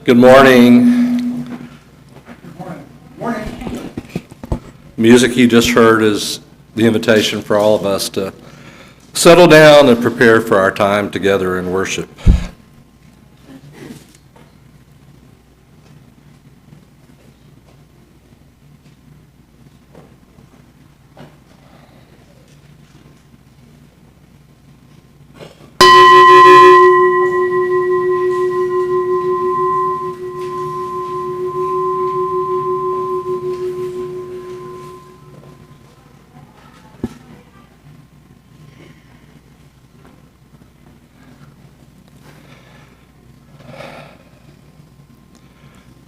Good morning. Good morning. Music you just heard is the invitation for all of us to settle down and prepare for our time together in worship.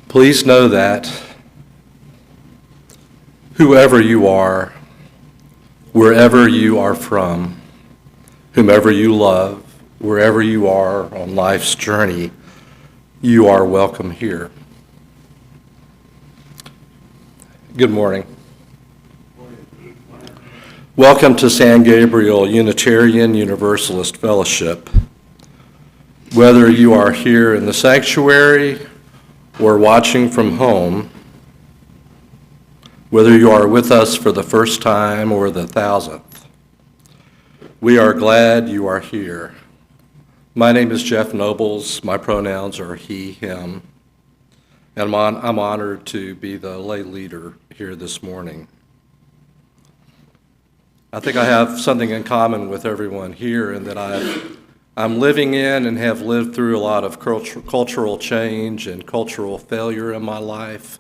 Please know that whoever you are, wherever you are from, whomever you love, wherever you are on life's journey, you are welcome here. Good morning. Welcome to San Gabriel Unitarian Universalist Fellowship. Whether you are here in the sanctuary or watching from home, whether you are with us for the first time or the 1,000th, we are glad you are here. My name is Jeff Nobles. My pronouns are he, him, and I'm honored to be the lay leader here this morning. I think I have something in common with everyone here in that I'm living in and have lived through a lot of cultural change and cultural failure in my life.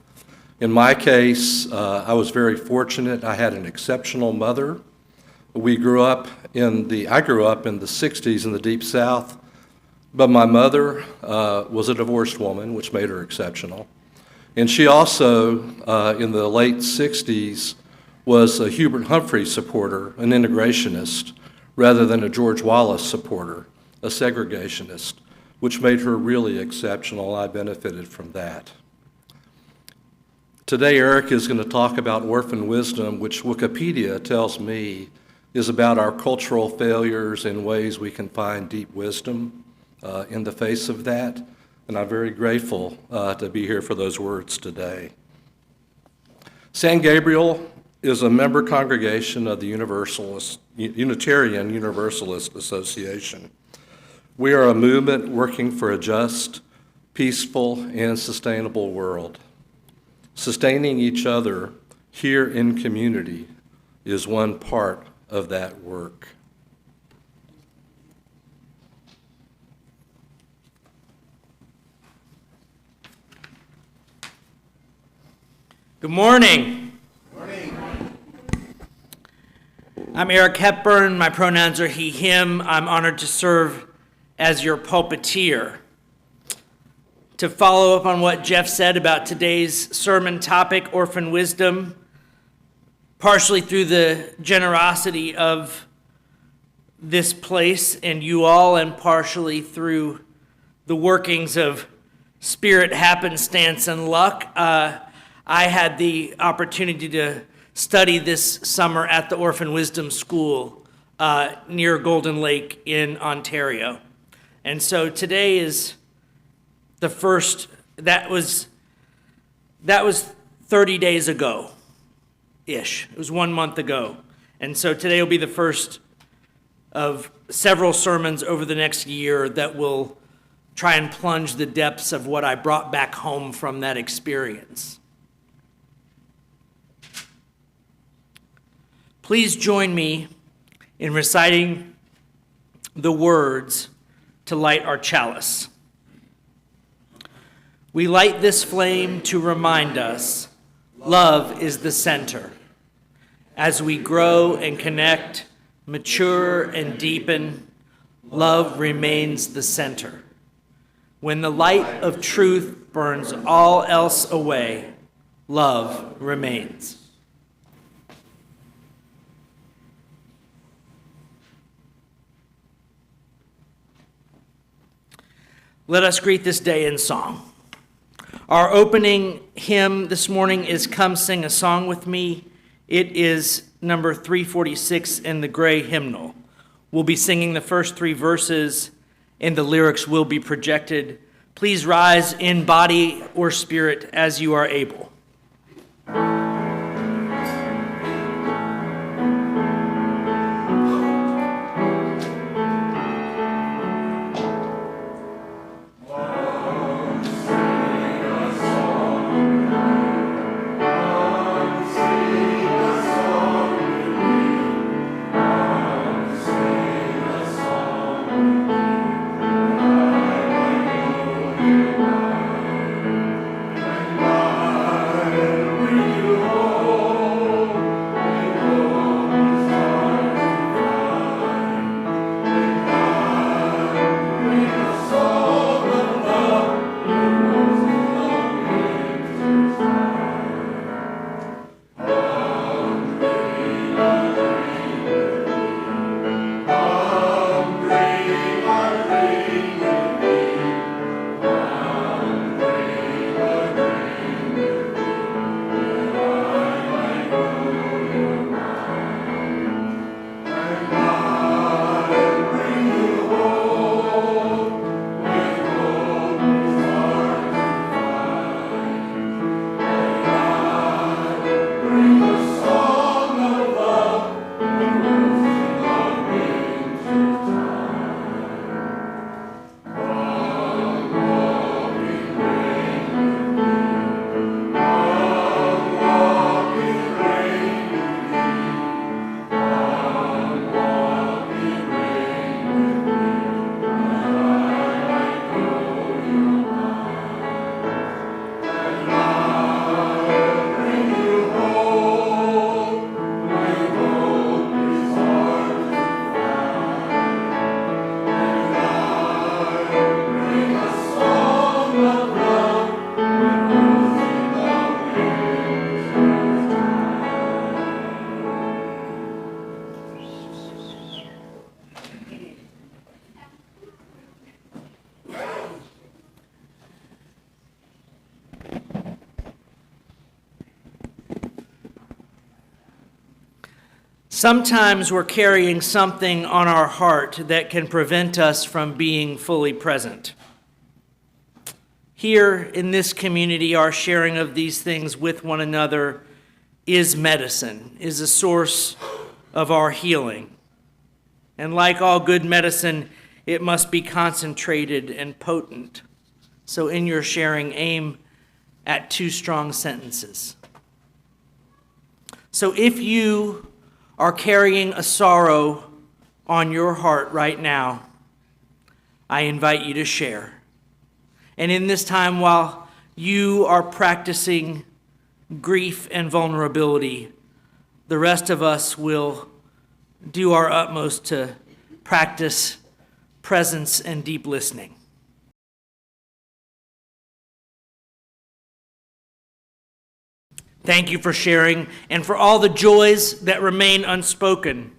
In my case, I was very fortunate. I had an exceptional mother. I grew up in the 60s in the Deep South, but my mother was a divorced woman, which made her exceptional. And she also, in the late 60s, was a Hubert Humphrey supporter, an integrationist, rather than a George Wallace supporter, a segregationist, which made her really exceptional. I benefited from that. Today, Eric is going to talk about orphan wisdom, which Wikipedia tells me is about our cultural failures and ways we can find deep wisdom in the face of that. And I'm very grateful to be here for those words today. San Gabriel is a member congregation of the Unitarian Universalist Association. We are a movement working for a just, peaceful, and sustainable world. Sustaining each other here in community is one part of that work. Good morning. I'm Eric Hepburn. My pronouns are he, him. I'm honored to serve as your pulpiteer. To follow up on what Jeff said about today's sermon topic, orphan wisdom, partially through the generosity of this place and you all, and partially through the workings of spirit, happenstance, and luck, I had the opportunity to study this summer at the Orphan Wisdom School near Golden Lake in Ontario. And so today is the first, that was 30 days ago-ish. It was 1 month ago. And so today will be the first of several sermons over the next year that will try and plunge the depths of what I brought back home from that experience. Please join me in reciting the words to light our chalice. We light this flame to remind us love is the center. As we grow and connect, mature and deepen, love remains the center. When the light of truth burns all else away, love remains. Let us greet this day in song. Our opening hymn this morning is Come Sing a Song With Me. It is number 346 in the gray hymnal. We'll be singing the first 3 verses, and the lyrics will be projected Please rise in body or spirit as you are able. Sometimes we're carrying something on our heart that can prevent us from being fully present. Here in this community, our sharing of these things with one another is medicine, is a source of our healing. And like all good medicine, it must be concentrated and potent. So in your sharing, aim at 2 strong sentences. So if you are carrying a sorrow on your heart right now, I invite you to share. And in this time, while you are practicing grief and vulnerability, the rest of us will do our utmost to practice presence and deep listening. Thank you for sharing, and for all the joys that remain unspoken.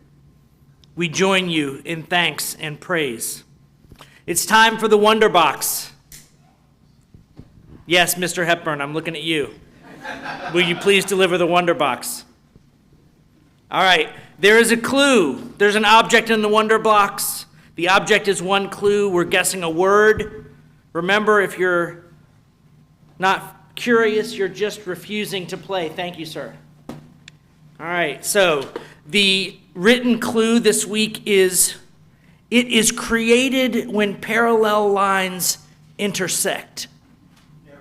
We join you in thanks and praise. It's time for the Wonder Box. Yes, Mr. Hepburn, I'm looking at you. Will you please deliver the Wonder Box? All right, there is a clue. There's an object in the Wonder Box. The object is one clue. We're guessing a word. Remember, if you're not curious, you're just refusing to play. Thank you, sir. All right, so the written clue this week is, it is created when parallel lines intersect. Never.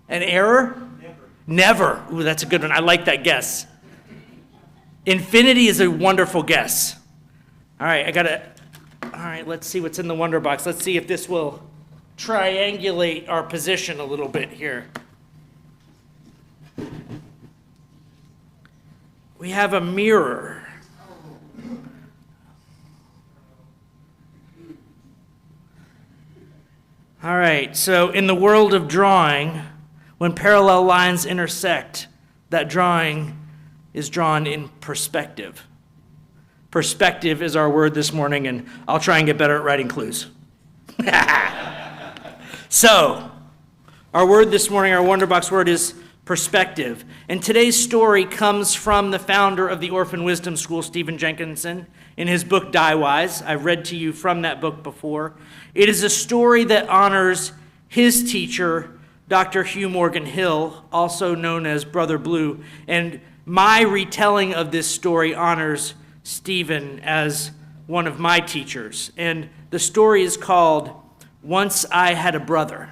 An error? Never. Ooh, that's a good one. I like that guess. Infinity is a wonderful guess. All right, let's see what's in the Wonder Box. Let's see if this will triangulate our position a little bit here. We have a mirror. All right, so in the world of drawing, when parallel lines intersect, that drawing is drawn in perspective. Perspective is our word this morning, and I'll try and get better at writing clues. So, our word this morning, our Wonder Box word is perspective. And today's story comes from the founder of the Orphan Wisdom School, Stephen Jenkinson, in his book, Die Wise. I've read to you from that book before. It is a story that honors his teacher, Dr. Hugh Morgan Hill, also known as Brother Blue. And my retelling of this story honors Stephen as one of my teachers. And the story is called Once I Had a Brother.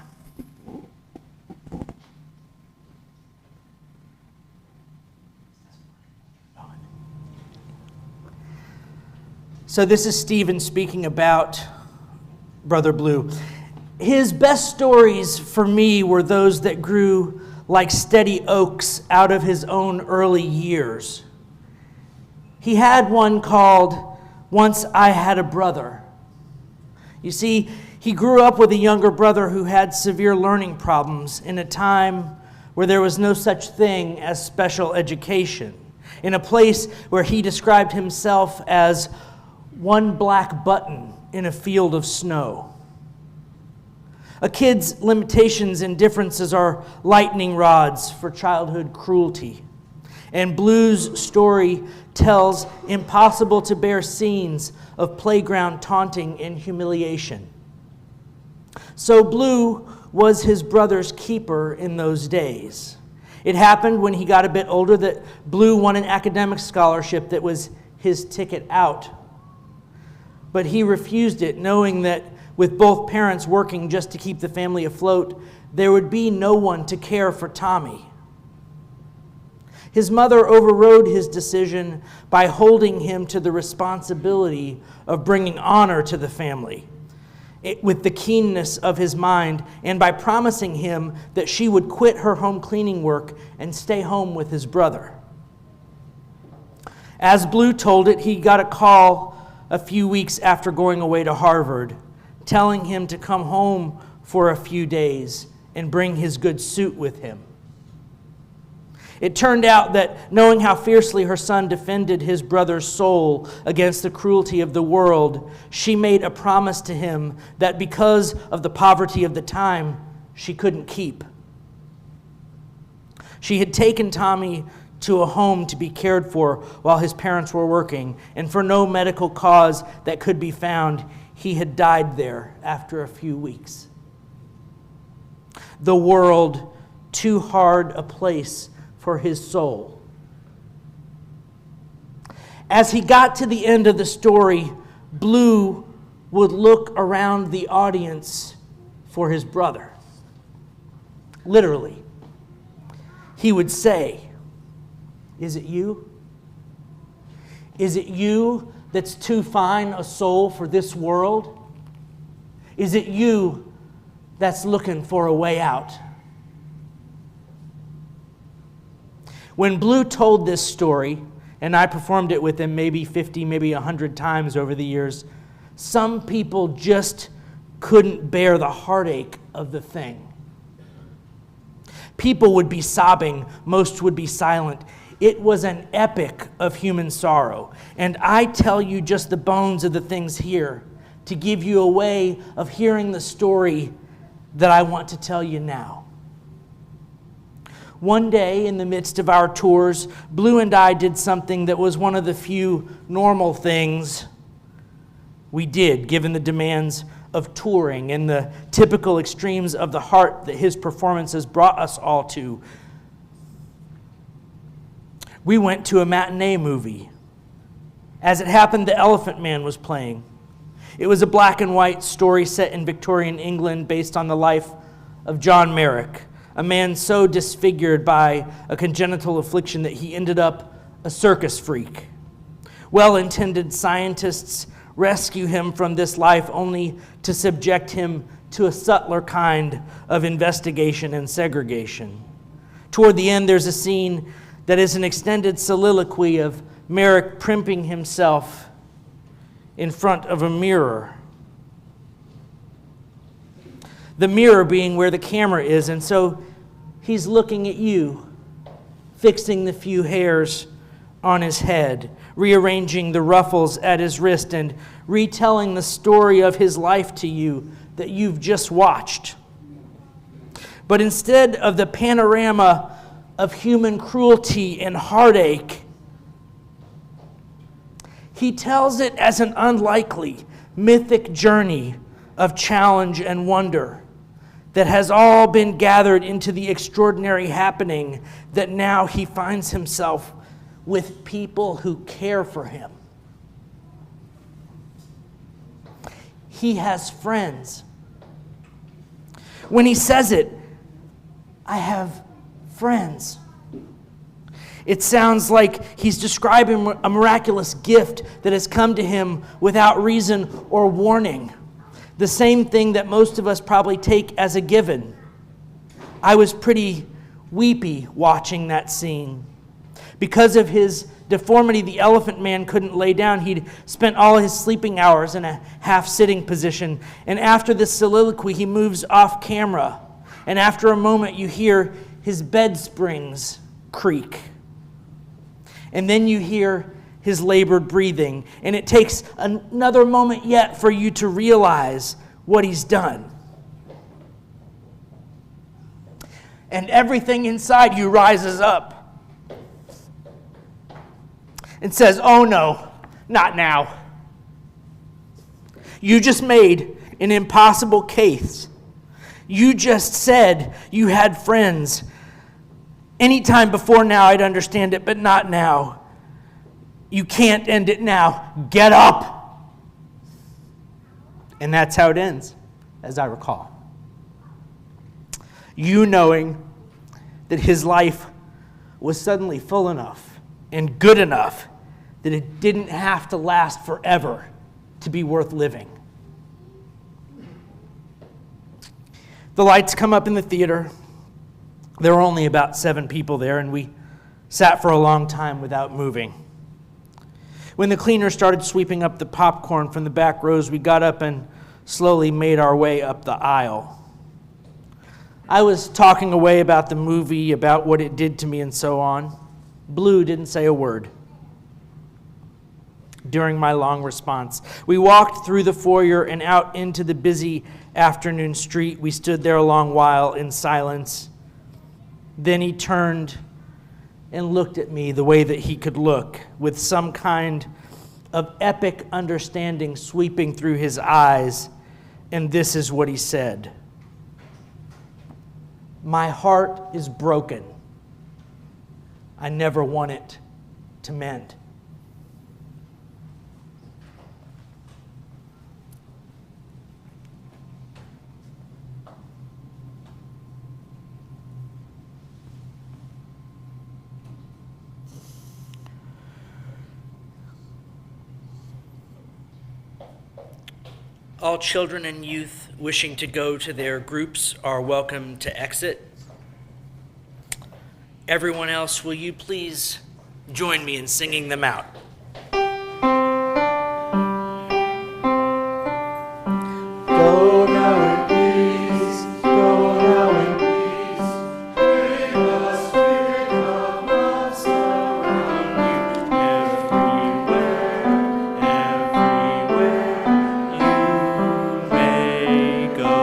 So this is Stephen speaking about Brother Blue. His best stories for me were those that grew like steady oaks out of his own early years. He had one called Once I Had a Brother. You see, he grew up with a younger brother who had severe learning problems in a time where there was no such thing as special education, in a place where he described himself as one black button in a field of snow. A kid's limitations and differences are lightning rods for childhood cruelty. And Blue's story tells impossible to bear scenes of playground taunting and humiliation. So Blue was his brother's keeper in those days. It happened when he got a bit older that Blue won an academic scholarship that was his ticket out. But he refused it, knowing that with both parents working just to keep the family afloat, there would be no one to care for Tommy. His mother overrode his decision by holding him to the responsibility of bringing honor to the family with the keenness of his mind, and by promising him that she would quit her home cleaning work and stay home with his brother. As Blue told it, he got a call a few weeks after going away to Harvard, telling him to come home for a few days and bring his good suit with him. It turned out that, knowing how fiercely her son defended his brother's soul against the cruelty of the world, she made a promise to him that because of the poverty of the time, she couldn't keep. She had taken Tommy to a home to be cared for while his parents were working, and for no medical cause that could be found, he had died there after a few weeks. The world, too hard a place for his soul. As he got to the end of the story, Blue would look around the audience for his brother. Literally. He would say, "Is it you? Is it you that's too fine a soul for this world? Is it you that's looking for a way out?" When Blue told this story, and I performed it with him maybe 50, maybe 100 times over the years, some people just couldn't bear the heartache of the thing. People would be sobbing, most would be silent. It was an epic of human sorrow. And I tell you just the bones of the things here to give you a way of hearing the story that I want to tell you now. One day in the midst of our tours, Blue and I did something that was one of the few normal things we did, given the demands of touring and the typical extremes of the heart that his performances brought us all to. We went to a matinee movie. As it happened, The Elephant Man was playing. It was a black and white story set in Victorian England based on the life of John Merrick, a man so disfigured by a congenital affliction that he ended up a circus freak. Well-intended scientists rescue him from this life only to subject him to a subtler kind of investigation and segregation. Toward the end, there's a scene that is an extended soliloquy of Merrick primping himself in front of a mirror. The mirror being where the camera is, and so he's looking at you, fixing the few hairs on his head, rearranging the ruffles at his wrist, and retelling the story of his life to you that you've just watched. But instead of the panorama of human cruelty and heartache. He tells it as an unlikely, mythic journey of challenge and wonder that has all been gathered into the extraordinary happening that now he finds himself with people who care for him. He has friends. When he says it, I have friends. It sounds like he's describing a miraculous gift that has come to him without reason or warning. The same thing that most of us probably take as a given. I was pretty weepy watching that scene. Because of his deformity, the elephant man couldn't lay down. He'd spent all his sleeping hours in a half-sitting position. And after this soliloquy, he moves off camera. And after a moment, you hear his bed springs creak. And then you hear his labored breathing. And it takes another moment yet for you to realize what he's done. And everything inside you rises up and says, oh no, not now. You just made an impossible case. You just said you had friends. Anytime before now I'd understand it, but not now. You can't end it now. Get up. And that's how it ends, as I recall. You knowing that his life was suddenly full enough and good enough that it didn't have to last forever to be worth living. The lights come up in the theater. There were only about 7 people there, and we sat for a long time without moving. When the cleaner started sweeping up the popcorn from the back rows, we got up and slowly made our way up the aisle. I was talking away about the movie, about what it did to me, and so on. Blue didn't say a word during my long response. We walked through the foyer and out into the busy afternoon street. We stood there a long while in silence. Then he turned and looked at me the way that he could look, with some kind of epic understanding sweeping through his eyes. And this is what he said. My heart is broken. I never want it to mend. All children and youth wishing to go to their groups are welcome to exit. Everyone else, will you please join me in singing them out? Go now in peace, go now in peace. May the spirit of love surround you everywhere, everywhere you may go.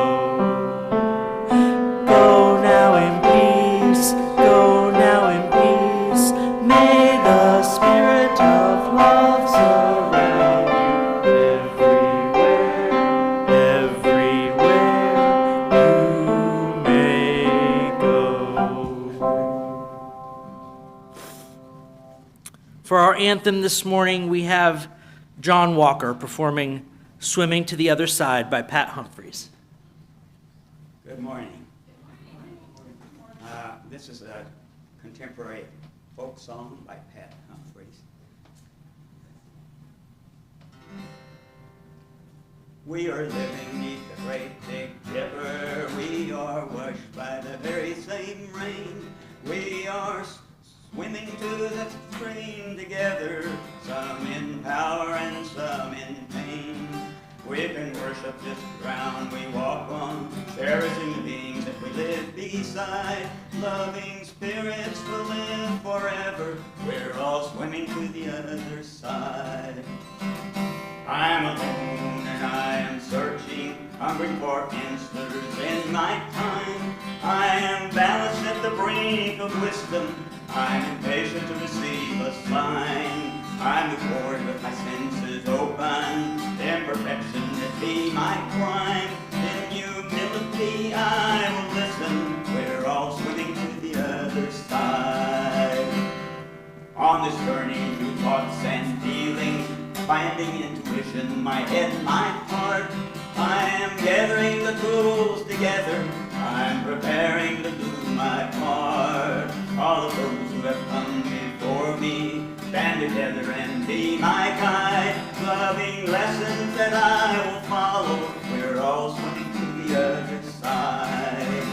Go now in peace, go now in peace. May the spirit of love surround you everywhere, everywhere you may go. For our anthem this morning, we have John Walker performing Swimming to the Other Side by Pat Humphries. Good morning. This is a contemporary folk song by Pat Humphries. We are living neath the great big dipper. We are washed by the very same rain. We are swimming to the stream together, some in power and some in pain. We can worship this ground we walk on, cherishing the beings that we live beside. Loving spirits will live forever. We're all swimming to the other side. I'm alone and I am searching, hungry for answers in my time. I am balanced at the brink drink of wisdom. I'm impatient to receive a sign. I move forward with my senses open. Imperfection that be my crime. In humility I will listen. We're all swimming to the other side. On this journey through thoughts and feelings, finding intuition, my head, my heart, I am gathering the tools together. I'm preparing to do my part. All of those who have come before me, stand together and be my guide. Loving lessons that I will follow. We're all swimming to the other side.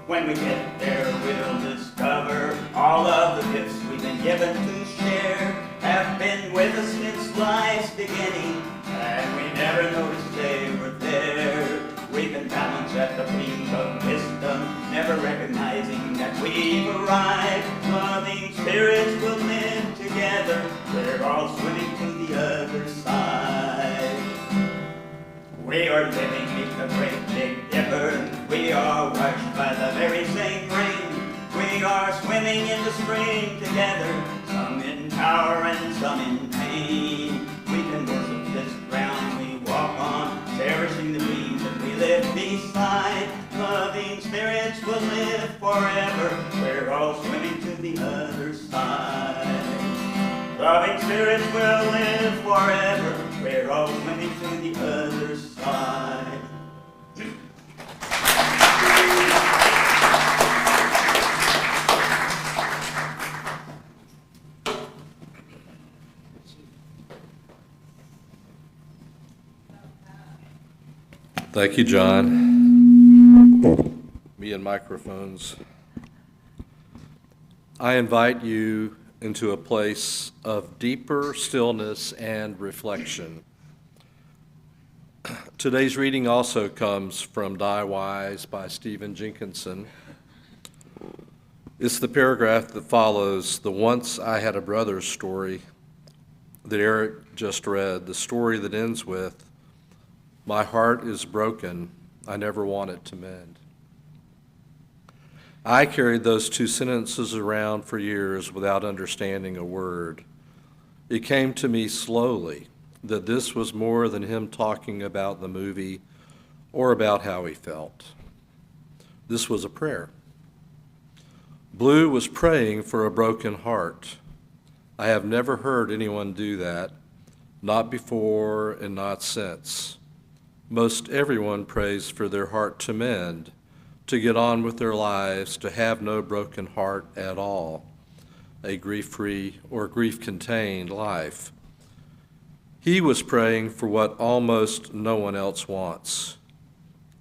When we get there, we'll discover all of the gifts we've been given to share have been with us since life's beginning, and we never noticed they were there. We can balance at the brink of wisdom, never recognizing that we've arrived. Loving spirits will live together. We're all swimming to the other side. We are living beneath the great big dipper. We are washed by the very same rain. We are swimming in the spring together, some in power and some in pain. We can worship this ground we walk on, cherishing the dreams that we live beside. Loving spirits will live forever. We're all swimming to the other side. Loving spirits will live forever. We're all swimming to the other side. Thank you, John. Me and microphones. I invite you into a place of deeper stillness and reflection. Today's reading also comes from Die Wise by Stephen Jenkinson. It's the paragraph that follows the Once I Had a Brother story that Eric just read, the story that ends with, "My heart is broken, I never want it to mend." I carried those two sentences around for years without understanding a word. It came to me slowly that this was more than him talking about the movie or about how he felt. This was a prayer. Blue was praying for a broken heart. I have never heard anyone do that, not before and not since. Most everyone prays for their heart to mend, to get on with their lives, to have no broken heart at all, a grief-free or grief-contained life. He was praying for what almost no one else wants.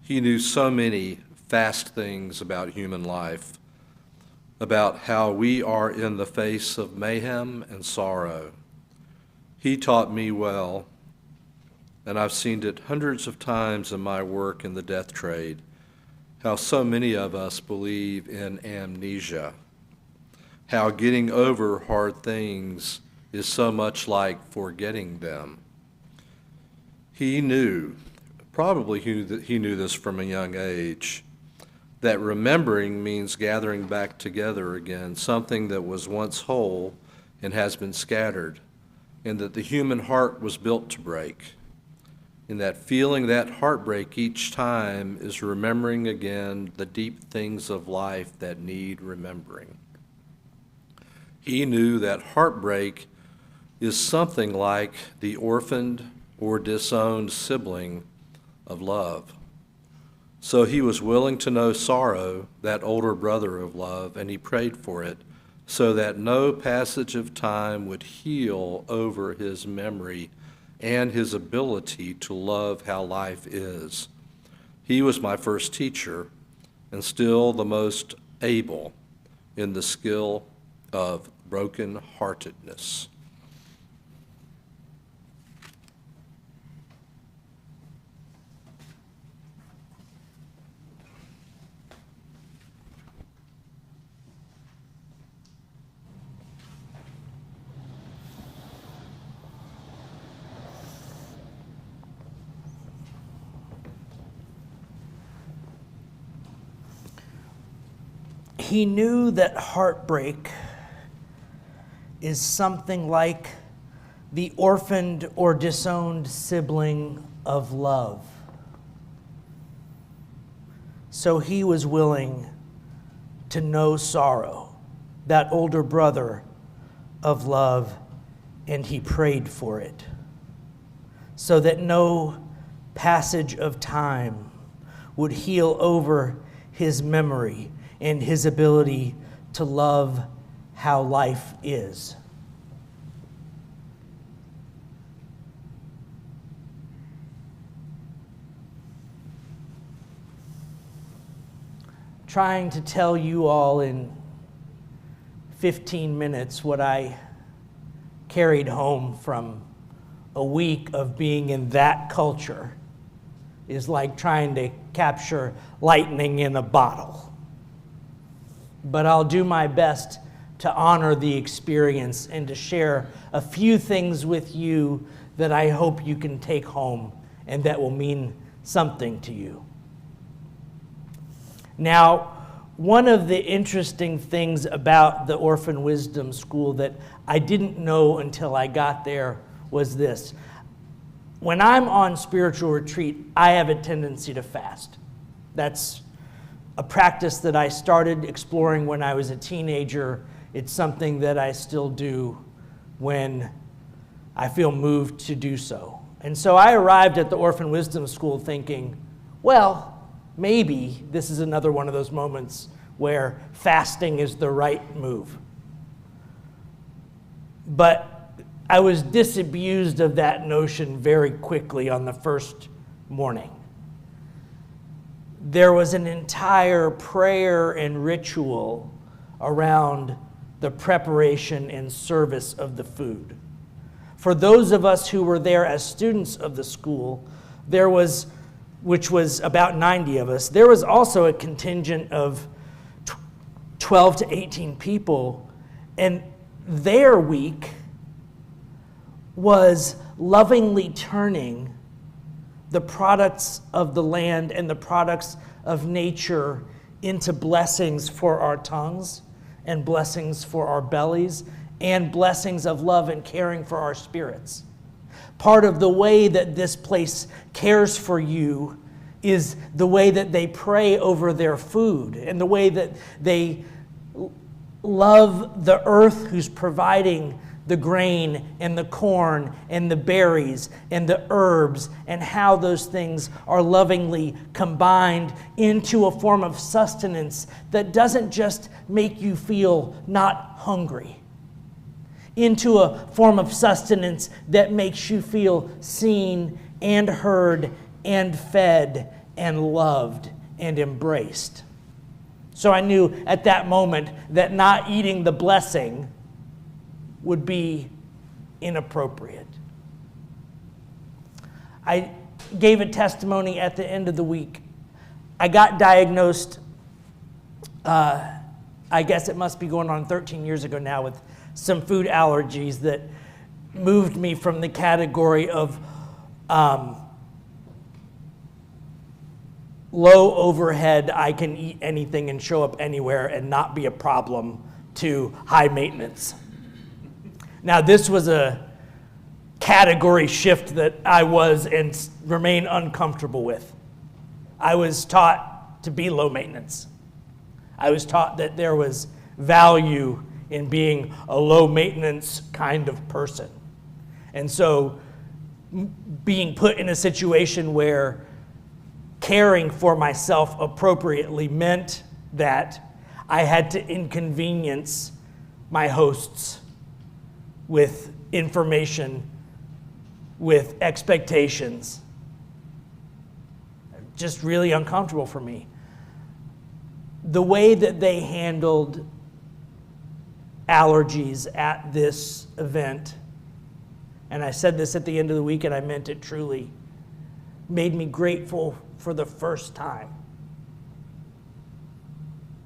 He knew so many fast things about human life, about how we are in the face of mayhem and sorrow. He taught me well, and I've seen it hundreds of times in my work in the death trade, how so many of us believe in amnesia, how getting over hard things is so much like forgetting them. He knew, probably he knew this from a young age, that remembering means gathering back together again something that was once whole and has been scattered, and that the human heart was built to break. And that feeling that heartbreak each time is remembering again the deep things of life that need remembering. He knew that heartbreak is something like the orphaned or disowned sibling of love. So he was willing to know sorrow, that older brother of love, and he prayed for it so that no passage of time would heal over his memory and his ability to love how life is. He was my first teacher and still the most able in the skill of broken-heartedness. he knew that heartbreak is something like the orphaned or disowned sibling of love. So he was willing to know sorrow, that older brother of love, and he prayed for it, so that no passage of time would heal over his memory and his ability to love how life is. Trying to tell you all in 15 minutes what I carried home from a week of being in that culture is like trying to capture lightning in a bottle. But I'll do my best to honor the experience and to share a few things with you that I hope you can take home and that will mean something to you. Now, one of the interesting things about the Orphan Wisdom School that I didn't know until I got there was this. When I'm on spiritual retreat, I have a tendency to fast. That's a practice that I started exploring when I was a teenager. It's something that I still do when I feel moved to do so. And so I arrived at the Orphan Wisdom School thinking, well, maybe this is another one of those moments where fasting is the right move. But I was disabused of that notion very quickly on the first morning. There was an entire prayer and ritual around the preparation and service of the food. For those of us who were there as students of the school, there was, which was about 90 of us, there was also a contingent of 12 to 18 people, and their week was lovingly turning the products of the land and the products of nature into blessings for our tongues and blessings for our bellies and blessings of love and caring for our spirits. Part of the way that this place cares for you is the way that they pray over their food and the way that they love the earth who's providing the grain and the corn and the berries and the herbs, and how those things are lovingly combined into a form of sustenance that doesn't just make you feel not hungry, into a form of sustenance that makes you feel seen and heard and fed and loved and embraced. So I knew at that moment that not eating the blessing would be inappropriate. I gave a testimony at the end of the week. I got diagnosed, I guess it must be going on 13 years ago now, with some food allergies that moved me from the category of low overhead, I can eat anything and show up anywhere and not be a problem, to high maintenance. Now, this was a category shift that I was and remain uncomfortable with. I was taught to be low maintenance. I was taught that there was value in being a low maintenance kind of person. And so being put in a situation where caring for myself appropriately meant that I had to inconvenience my hosts with information, with expectations. Just really uncomfortable for me. The way that they handled allergies at this event, and I said this at the end of the week and I meant it truly, made me grateful for the first time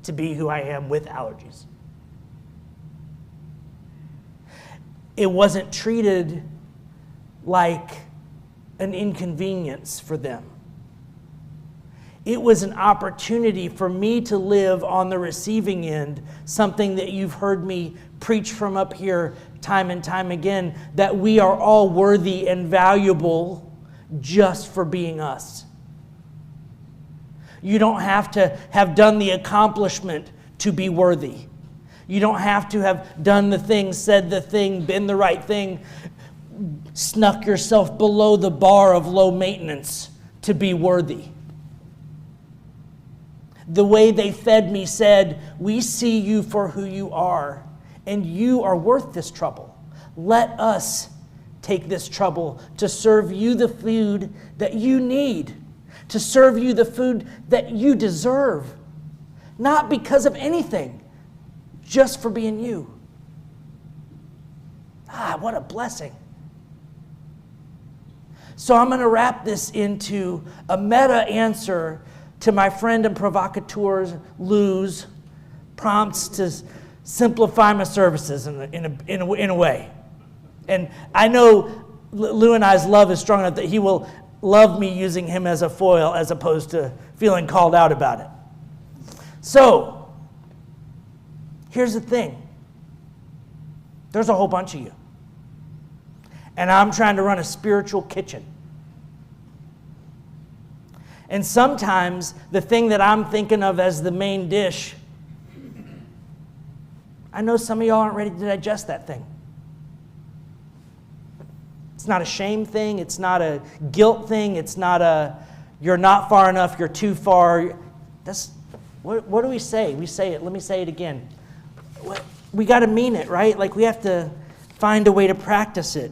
to be who I am with allergies. It wasn't treated like an inconvenience for them. It was an opportunity for me to live on the receiving end, something that you've heard me preach from up here time and time again, that we are all worthy and valuable just for being us. You don't have to have done the accomplishment to be worthy. You don't have to have done the thing, said the thing, been the right thing, snuck yourself below the bar of low maintenance to be worthy. The way they fed me said, we see you for who you are, and you are worth this trouble. Let us take this trouble to serve you the food that you need, to serve you the food that you deserve, not because of anything, just for being you. What a blessing. So I'm going to wrap this into a meta answer to my friend and provocateur Lou's prompts to simplify my services in a way. And I know Lou and I's love is strong enough that he will love me using him as a foil as opposed to feeling called out about it. So, here's the thing. There's a whole bunch of you. And I'm trying to run a spiritual kitchen. And sometimes the thing that I'm thinking of as the main dish, I know some of y'all aren't ready to digest that thing. It's not a shame thing. It's not a guilt thing. It's not a, you're not far enough, you're too far. What do we say? We say it. Let me say it again. We got to mean it, right? Like we have to find a way to practice it.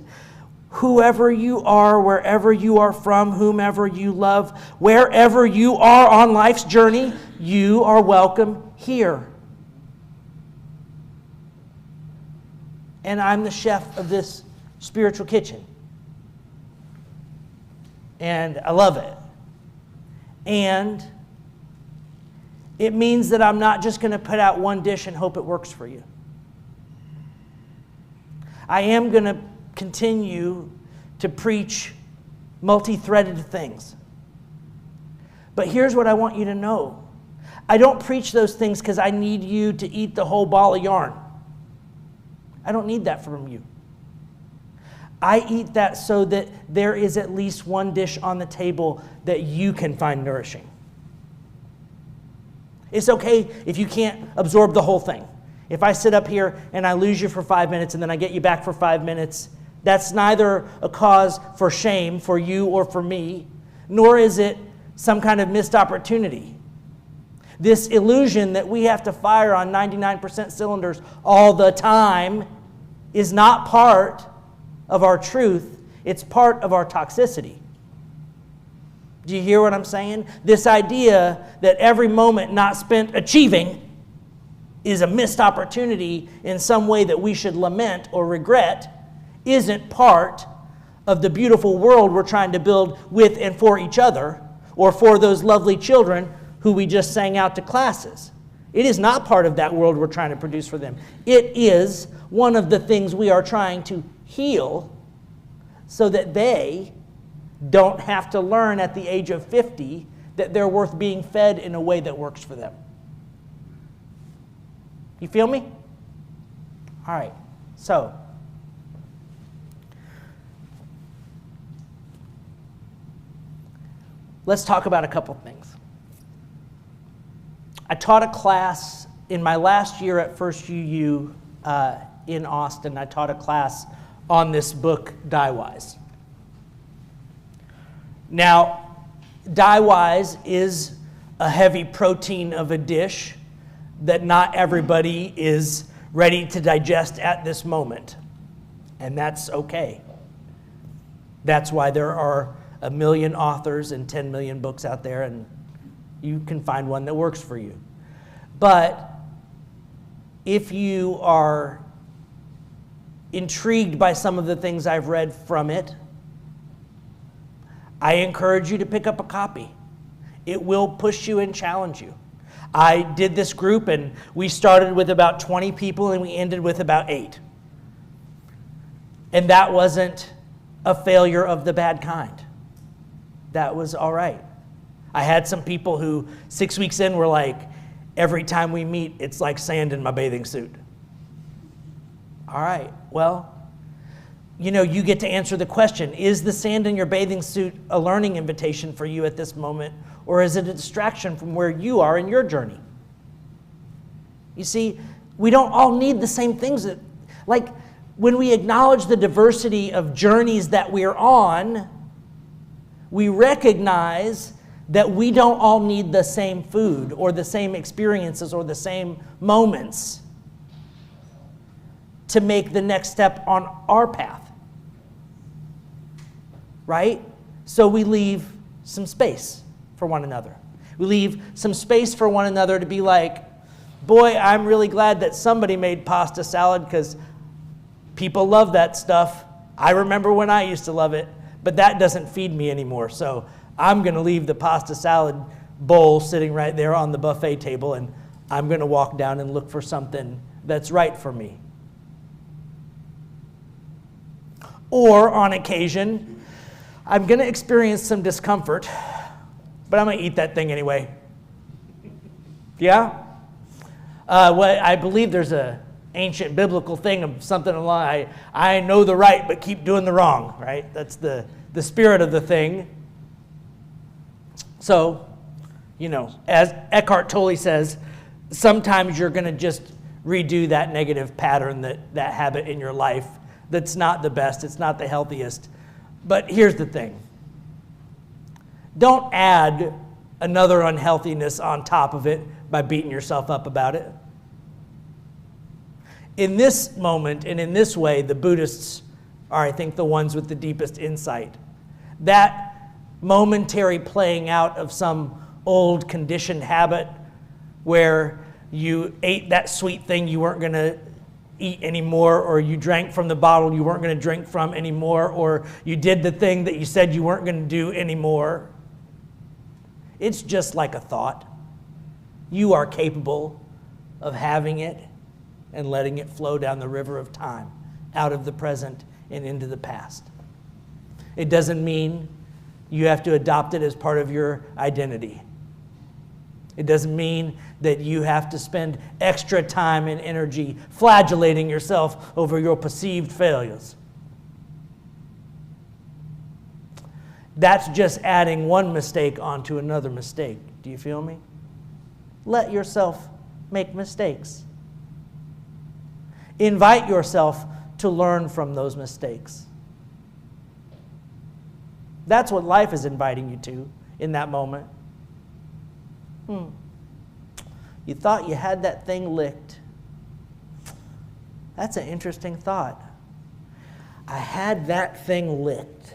Whoever you are, wherever you are from, whomever you love, wherever you are on life's journey, you are welcome here. And I'm the chef of this spiritual kitchen. And I love it. And it means that I'm not just going to put out one dish and hope it works for you. I am going to continue to preach multi-threaded things. But here's what I want you to know. I don't preach those things because I need you to eat the whole ball of yarn. I don't need that from you. I eat that so that there is at least one dish on the table that you can find nourishing. It's okay if you can't absorb the whole thing. If I sit up here and I lose you for 5 minutes and then I get you back for 5 minutes, that's neither a cause for shame for you or for me, nor is it some kind of missed opportunity. This illusion that we have to fire on 99% cylinders all the time is not part of our truth. It's part of our toxicity. Do you hear what I'm saying? This idea that every moment not spent achieving is a missed opportunity in some way that we should lament or regret isn't part of the beautiful world we're trying to build with and for each other or for those lovely children who we just sang out to classes. It is not part of that world we're trying to produce for them. It is one of the things we are trying to heal so that they don't have to learn at the age of 50 that they're worth being fed in a way that works for them. You feel me? All right, so let's talk about a couple things. I taught a class in my last year at First UU in Austin. I taught a class on this book, Die Wise. Now, Die Wise is a heavy protein of a dish that not everybody is ready to digest at this moment. And that's okay. That's why there are 1 million authors and 10 million books out there, and you can find one that works for you. But if you are intrigued by some of the things I've read from it, I encourage you to pick up a copy. It will push you and challenge you. I did this group, and we started with about 20 people, and we ended with about 8. And that wasn't a failure of the bad kind. That was all right. I had some people who 6 weeks in were like, every time we meet, it's like sand in my bathing suit. All right, well, you get to answer the question, is the sand in your bathing suit a learning invitation for you at this moment, or is it a distraction from where you are in your journey? You see, we don't all need the same things. Like, when we acknowledge the diversity of journeys that we're on, we recognize that we don't all need the same food or the same experiences or the same moments to make the next step on our path. Right? So we leave some space for one another. We leave some space for one another to be like, boy, I'm really glad that somebody made pasta salad because people love that stuff. I remember when I used to love it, but that doesn't feed me anymore. So I'm going to leave the pasta salad bowl sitting right there on the buffet table, and I'm going to walk down and look for something that's right for me. Or on occasion, I'm going to experience some discomfort, but I'm going to eat that thing anyway. Yeah? I believe there's a ancient biblical thing of something along, I know the right, but keep doing the wrong, right? That's the spirit of the thing. So, as Eckhart Tolle says, sometimes you're going to just redo that negative pattern, that habit in your life that's not the best, it's not the healthiest. But here's the thing. Don't add another unhealthiness on top of it by beating yourself up about it. In this moment and in this way, the Buddhists are, I think, the ones with the deepest insight. That momentary playing out of some old conditioned habit where you ate that sweet thing you weren't going to eat anymore, or you drank from the bottle you weren't going to drink from anymore, or you did the thing that you said you weren't going to do anymore. It's just like a thought. You are capable of having it and letting it flow down the river of time, out of the present and into the past. It doesn't mean you have to adopt it as part of your identity. It doesn't mean that you have to spend extra time and energy flagellating yourself over your perceived failures. That's just adding one mistake onto another mistake. Do you feel me? Let yourself make mistakes. Invite yourself to learn from those mistakes. That's what life is inviting you to in that moment. You thought you had that thing licked. That's an interesting thought. I had that thing licked.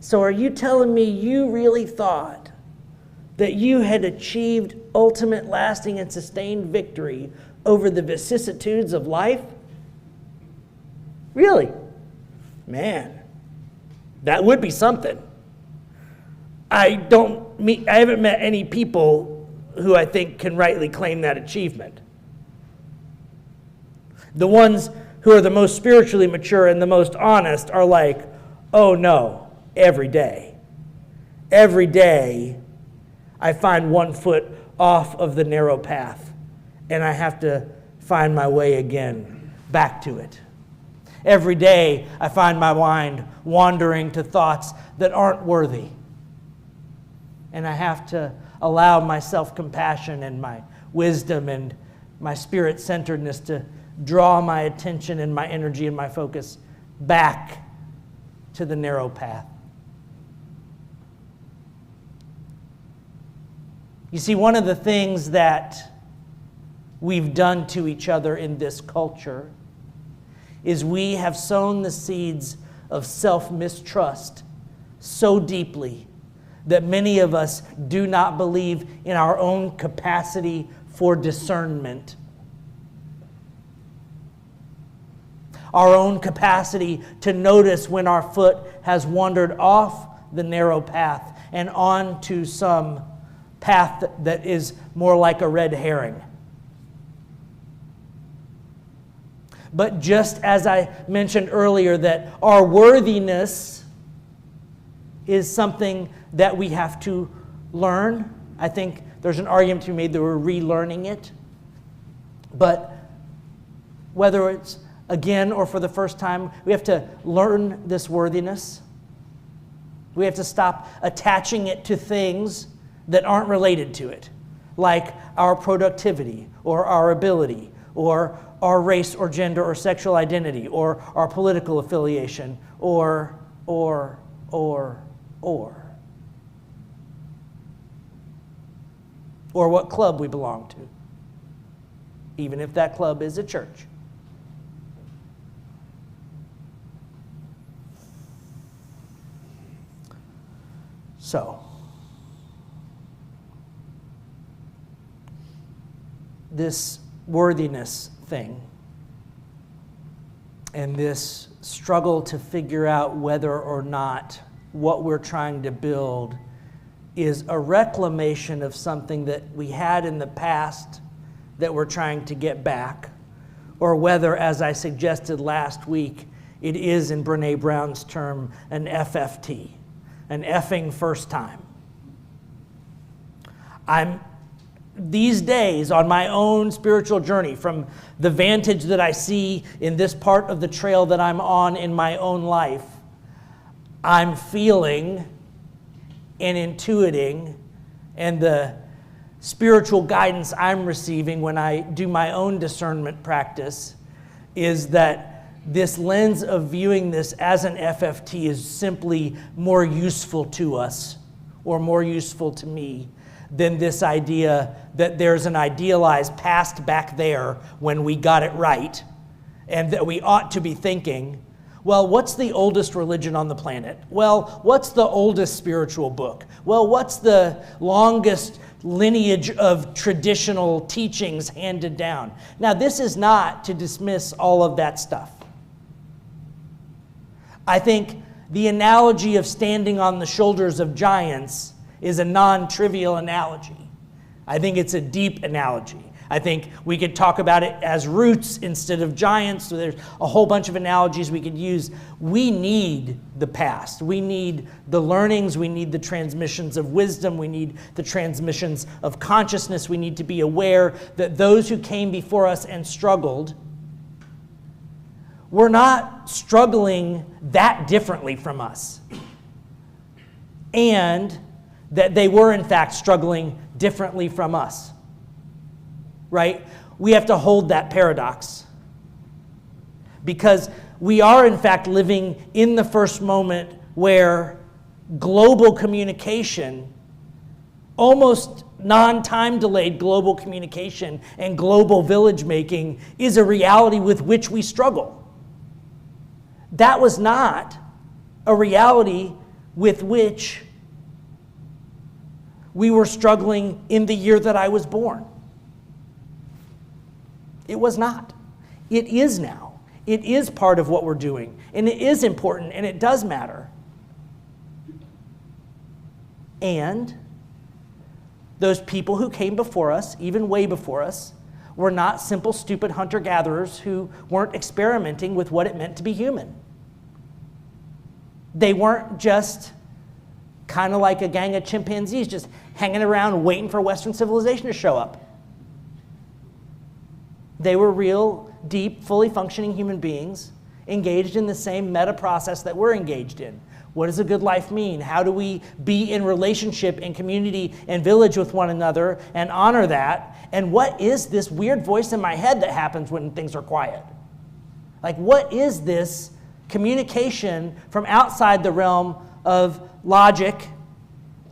So are you telling me you really thought that you had achieved ultimate, lasting, and sustained victory over the vicissitudes of life? Really? Man, that would be something. I haven't met any people who I think can rightly claim that achievement. The ones who are the most spiritually mature and the most honest are like, oh no, every day. Every day I find 1 foot off of the narrow path and I have to find my way again back to it. Every day I find my mind wandering to thoughts that aren't worthy. And I have to allow my self-compassion and my wisdom and my spirit-centeredness to draw my attention and my energy and my focus back to the narrow path. You see, one of the things that we've done to each other in this culture is we have sown the seeds of self-mistrust so deeply that many of us do not believe in our own capacity for discernment. Our own capacity to notice when our foot has wandered off the narrow path and onto some path that is more like a red herring. But just as I mentioned earlier, that our worthiness is something that we have to learn. I think there's an argument to be made that we're relearning it. But whether it's again or for the first time, we have to learn this worthiness. We have to stop attaching it to things that aren't related to it, like our productivity or our ability or our race or gender or sexual identity or our political affiliation or. Or what club we belong to, even if that club is a church. So, this worthiness thing and this struggle to figure out whether or not what we're trying to build is a reclamation of something that we had in the past that we're trying to get back, or whether, as I suggested last week, it is, in Brene Brown's term, an FFT, an effing first time. I'm, these days, on my own spiritual journey, from the vantage that I see in this part of the trail that I'm on in my own life, I'm feeling and intuiting, and the spiritual guidance I'm receiving when I do my own discernment practice is that this lens of viewing this as an FFT is simply more useful to us, or more useful to me, than this idea that there's an idealized past back there when we got it right, and that we ought to be thinking, well, what's the oldest religion on the planet? Well, what's the oldest spiritual book? Well, what's the longest lineage of traditional teachings handed down? Now, this is not to dismiss all of that stuff. I think the analogy of standing on the shoulders of giants is a non-trivial analogy. I think it's a deep analogy. I think we could talk about it as roots instead of giants. So there's a whole bunch of analogies we could use. We need the past. We need the learnings. We need the transmissions of wisdom. We need the transmissions of consciousness. We need to be aware that those who came before us and struggled were not struggling that differently from us. And that they were, in fact, struggling differently from us. Right? We have to hold that paradox. Because we are, in fact, living in the first moment where global communication, almost non-time delayed global communication and global village making, is a reality with which we struggle. That was not a reality with which we were struggling in the year that I was born. It was not. It is now. It is part of what we're doing. And it is important, and it does matter. And those people who came before us, even way before us, were not simple, stupid hunter-gatherers who weren't experimenting with what it meant to be human. They weren't just kind of like a gang of chimpanzees just hanging around waiting for Western civilization to show up. They were real, deep, fully functioning human beings engaged in the same meta process that we're engaged in. What does a good life mean? How do we be in relationship and community and village with one another and honor that? And what is this weird voice in my head that happens when things are quiet? Like, what is this communication from outside the realm of logic?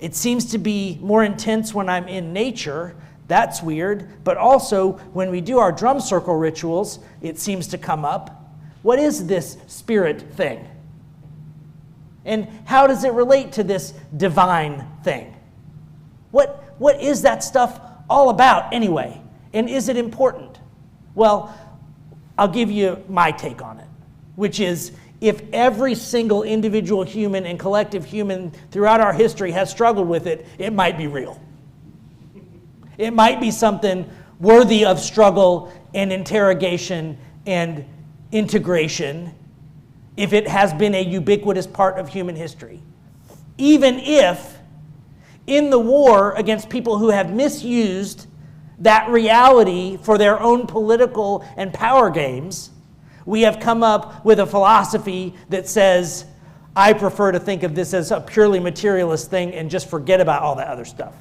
It seems to be more intense when I'm in nature. That's weird. But also, when we do our drum circle rituals, it seems to come up. What is this spirit thing? And how does it relate to this divine thing? What is that stuff all about anyway? And is it important? Well, I'll give you my take on it, which is, if every single individual human and collective human throughout our history has struggled with it, it might be real. It might be something worthy of struggle and interrogation and integration if it has been a ubiquitous part of human history. even if in the war against people who have misused that reality for their own political and power games, we have come up with a philosophy that says, I prefer to think of this as a purely materialist thing and just forget about all that other stuff.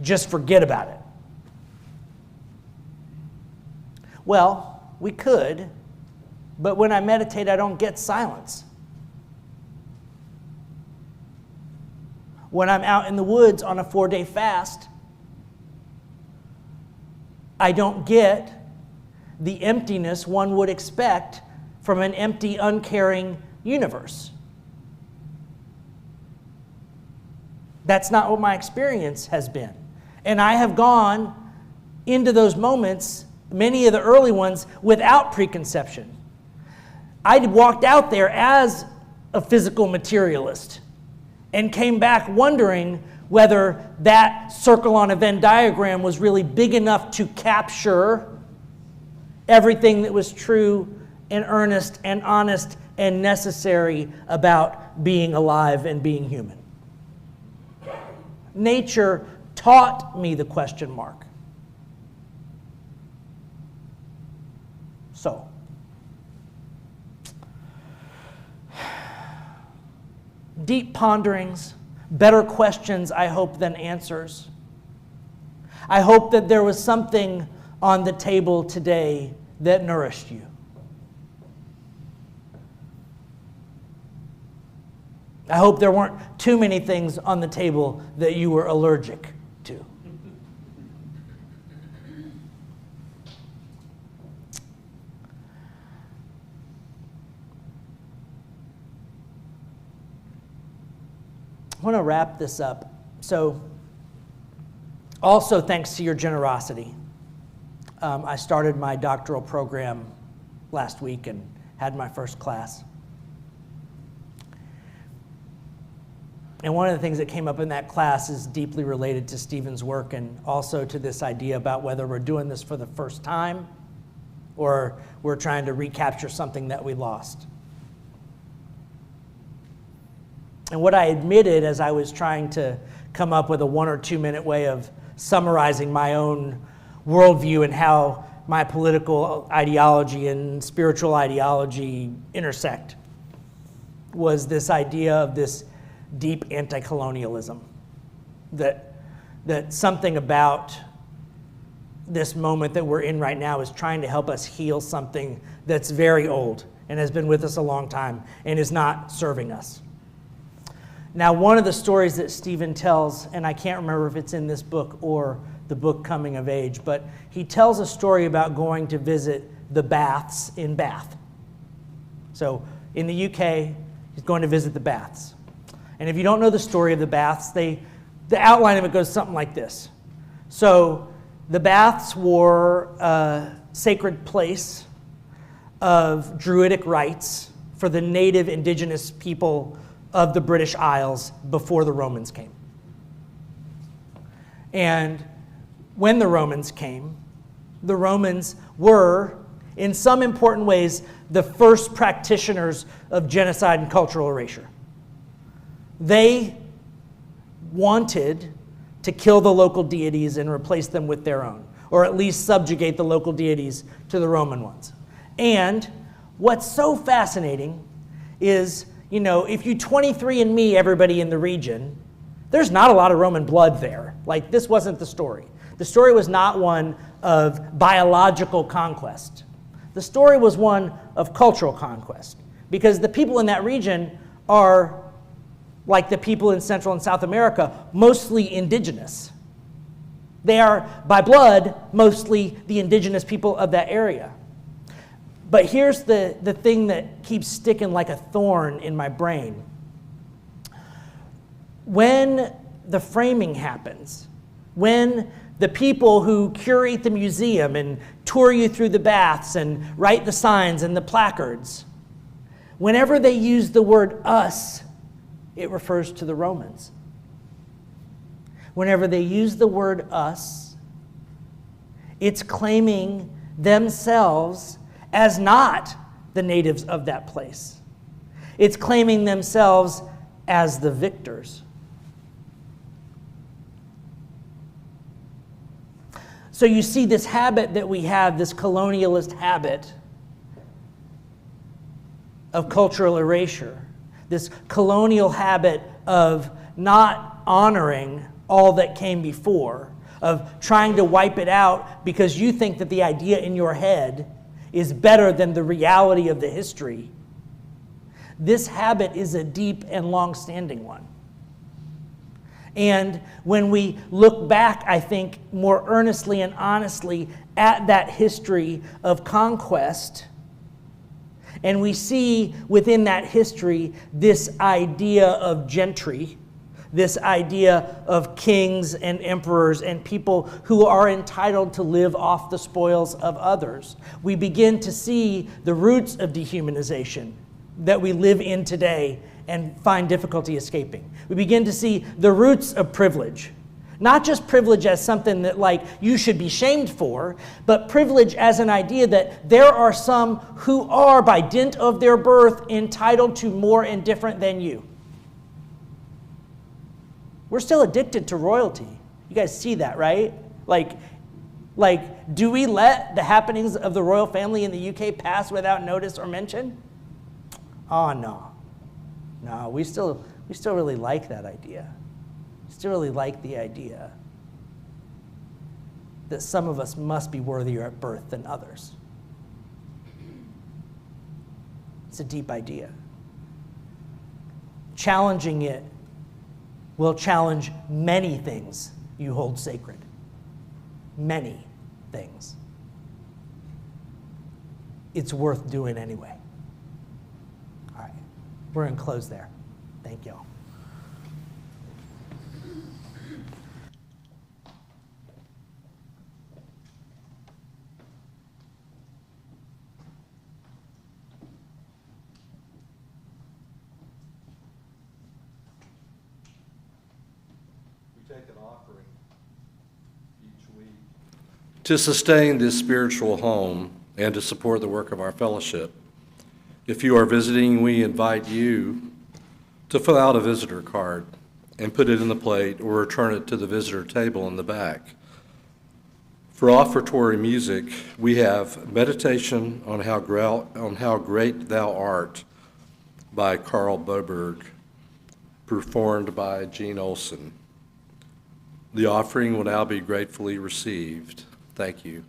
Just forget about it. Well, we could, but when I meditate, I don't get silence. When I'm out in the woods on a 4-day fast, I don't get the emptiness one would expect from an empty, uncaring universe. That's not what my experience has been. And I have gone into those moments, many of the early ones, without preconception. I walked out there as a physical materialist and came back wondering whether that circle on a Venn diagram was really big enough to capture everything that was true and earnest and honest and necessary about being alive and being human. Nature taught me the question mark. So, deep ponderings, better questions, I hope, than answers. I hope that there was something on the table today that nourished you. I hope there weren't too many things on the table that you were allergic to. I want to wrap this up. So, also thanks to your generosity, I started my doctoral program last week and had my first class. And one of the things that came up in that class is deeply related to Stephen's work and also to this idea about whether we're doing this for the first time or we're trying to recapture something that we lost. And what I admitted as I was trying to come up with a 1 or 2 minute way of summarizing my own worldview and how my political ideology and spiritual ideology intersect was this idea of this deep anti-colonialism, that something about this moment that we're in right now is trying to help us heal something that's very old and has been with us a long time and is not serving us. Now, one of the stories that Stephen tells, and I can't remember if it's in this book or the book Coming of Age, but he tells a story about going to visit the baths in Bath. So in the UK, he's going to visit the baths. And if you don't know the story of the baths, the outline of it goes something like this. So the baths were a sacred place of druidic rites for the native indigenous people of the British Isles before the Romans came. And when the Romans came, the Romans were, in some important ways, the first practitioners of genocide and cultural erasure. They wanted to kill the local deities and replace them with their own, or at least subjugate the local deities to the Roman ones. And what's so fascinating is, you know, if you 23andMe everybody in the region, there's not a lot of Roman blood there. Like, this wasn't the story. The story was not one of biological conquest. The story was one of cultural conquest, because the people in that region are, like the people in Central and South America, mostly indigenous. They are, by blood, mostly the indigenous people of that area. But here's the thing that keeps sticking like a thorn in my brain. When the framing happens, when the people who curate the museum and tour you through the baths and write the signs and the placards, whenever they use the word us, it refers to the Romans. Whenever they use the word us, it's claiming themselves as not the natives of that place. It's claiming themselves as the victors. So you see this habit that we have, this colonialist habit of cultural erasure, this colonial habit of not honoring all that came before, of trying to wipe it out because you think that the idea in your head is better than the reality of the history. This habit is a deep and long-standing one. And when we look back, I think, more earnestly and honestly at that history of conquest, and we see within that history this idea of gentry, this idea of kings and emperors and people who are entitled to live off the spoils of others, we begin to see the roots of dehumanization that we live in today and find difficulty escaping. We begin to see the roots of privilege. Not just privilege as something that like you should be shamed for, but privilege as an idea that there are some who are, by dint of their birth, entitled to more and different than you. We're still addicted to royalty. You guys see that, right? Like, do we let the happenings of the royal family in the UK pass without notice or mention? Oh, no. No, we still really like that idea. We still really like the idea that some of us must be worthier at birth than others. It's a deep idea. Challenging it will challenge many things you hold sacred. Many things. It's worth doing anyway. All right, we're going to close there. Thank y'all. Take an offering each week to sustain this spiritual home and to support the work of our fellowship. If you are visiting, we invite you to fill out a visitor card and put it in the plate or return it to the visitor table in the back. For offertory music, we have Meditation on How Great Thou Art by Carl Boberg, performed by Gene Olson. The offering will now be gratefully received. Thank you.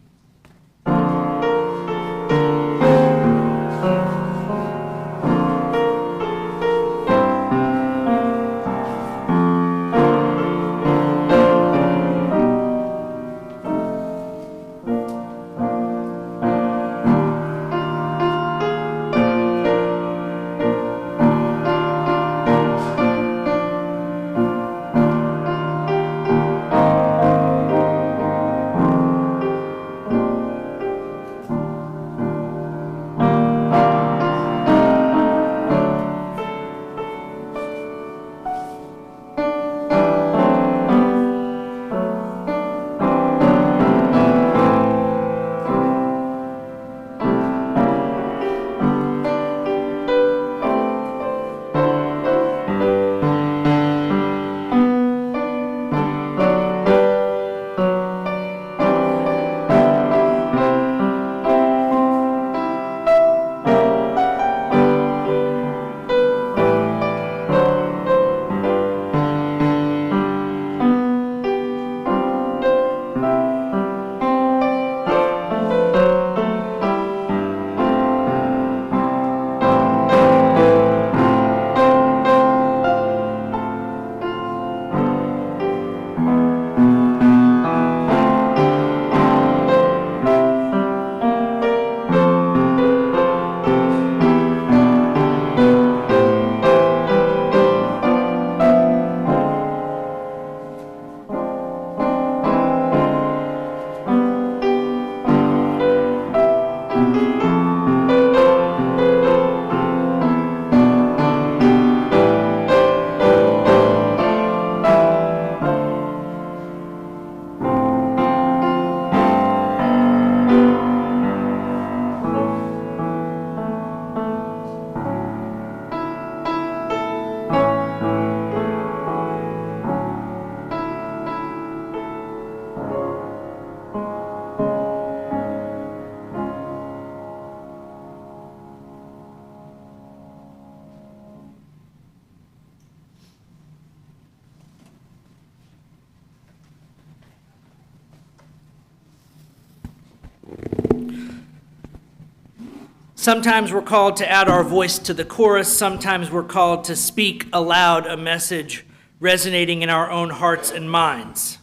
Sometimes we're called to add our voice to the chorus. Sometimes we're called to speak aloud a message resonating in our own hearts and minds.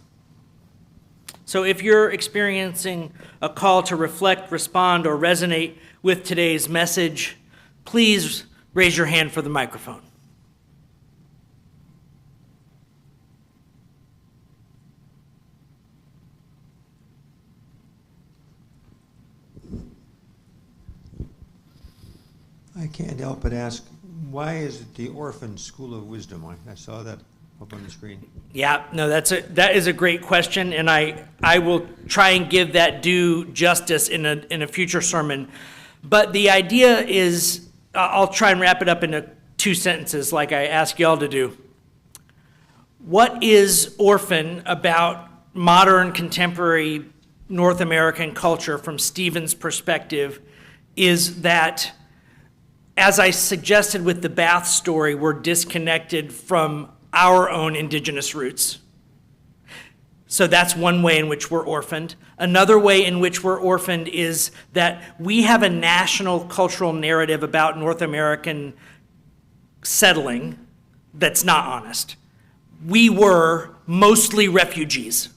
So if you're experiencing a call to reflect, respond, or resonate with today's message, please raise your hand for the microphone. I can't help but ask, why is it the Orphan School of Wisdom? I saw that up on the screen. Yeah, no, that is a great question, and I will try and give that due justice in a future sermon. But the idea is, I'll try and wrap it up into 2 sentences like I ask y'all to do. What is Orphan about modern contemporary North American culture from Stephen's perspective is that, as I suggested with the bath story, we're disconnected from our own indigenous roots. So that's one way in which we're orphaned. Another way in which we're orphaned is that we have a national cultural narrative about North American settling that's not honest. We were mostly refugees,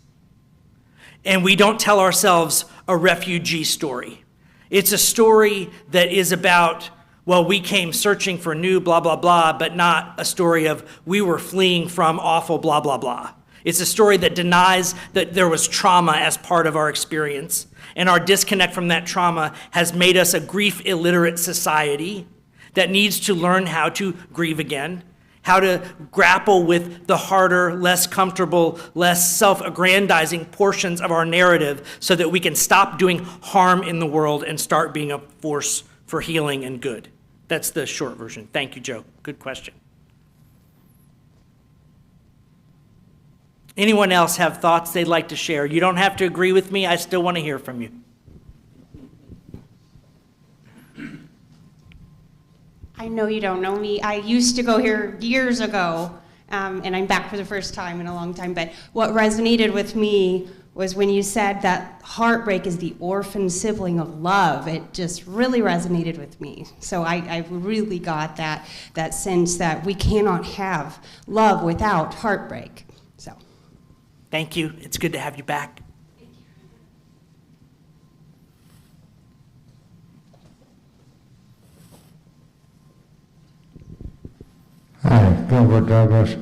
and we don't tell ourselves a refugee story. It's a story that is about, well, we came searching for new blah, blah, blah, but not a story of we were fleeing from awful blah, blah, blah. It's a story that denies that there was trauma as part of our experience, and our disconnect from that trauma has made us a grief-illiterate society that needs to learn how to grieve again, how to grapple with the harder, less comfortable, less self-aggrandizing portions of our narrative so that we can stop doing harm in the world and start being a force for healing and good. That's the short version. Thank you, Joe. Good question. Anyone else have thoughts they'd like to share? You don't have to agree with me. I still want to hear from you. I know you don't know me. I used to go here years ago, and I'm back for the first time in a long time. But what resonated with me was when you said that heartbreak is the orphan sibling of love. It just really resonated with me. So I really got that sense that we cannot have love without heartbreak. So, Thank you. It's good to have you back. Hi, Gilbert Douglas.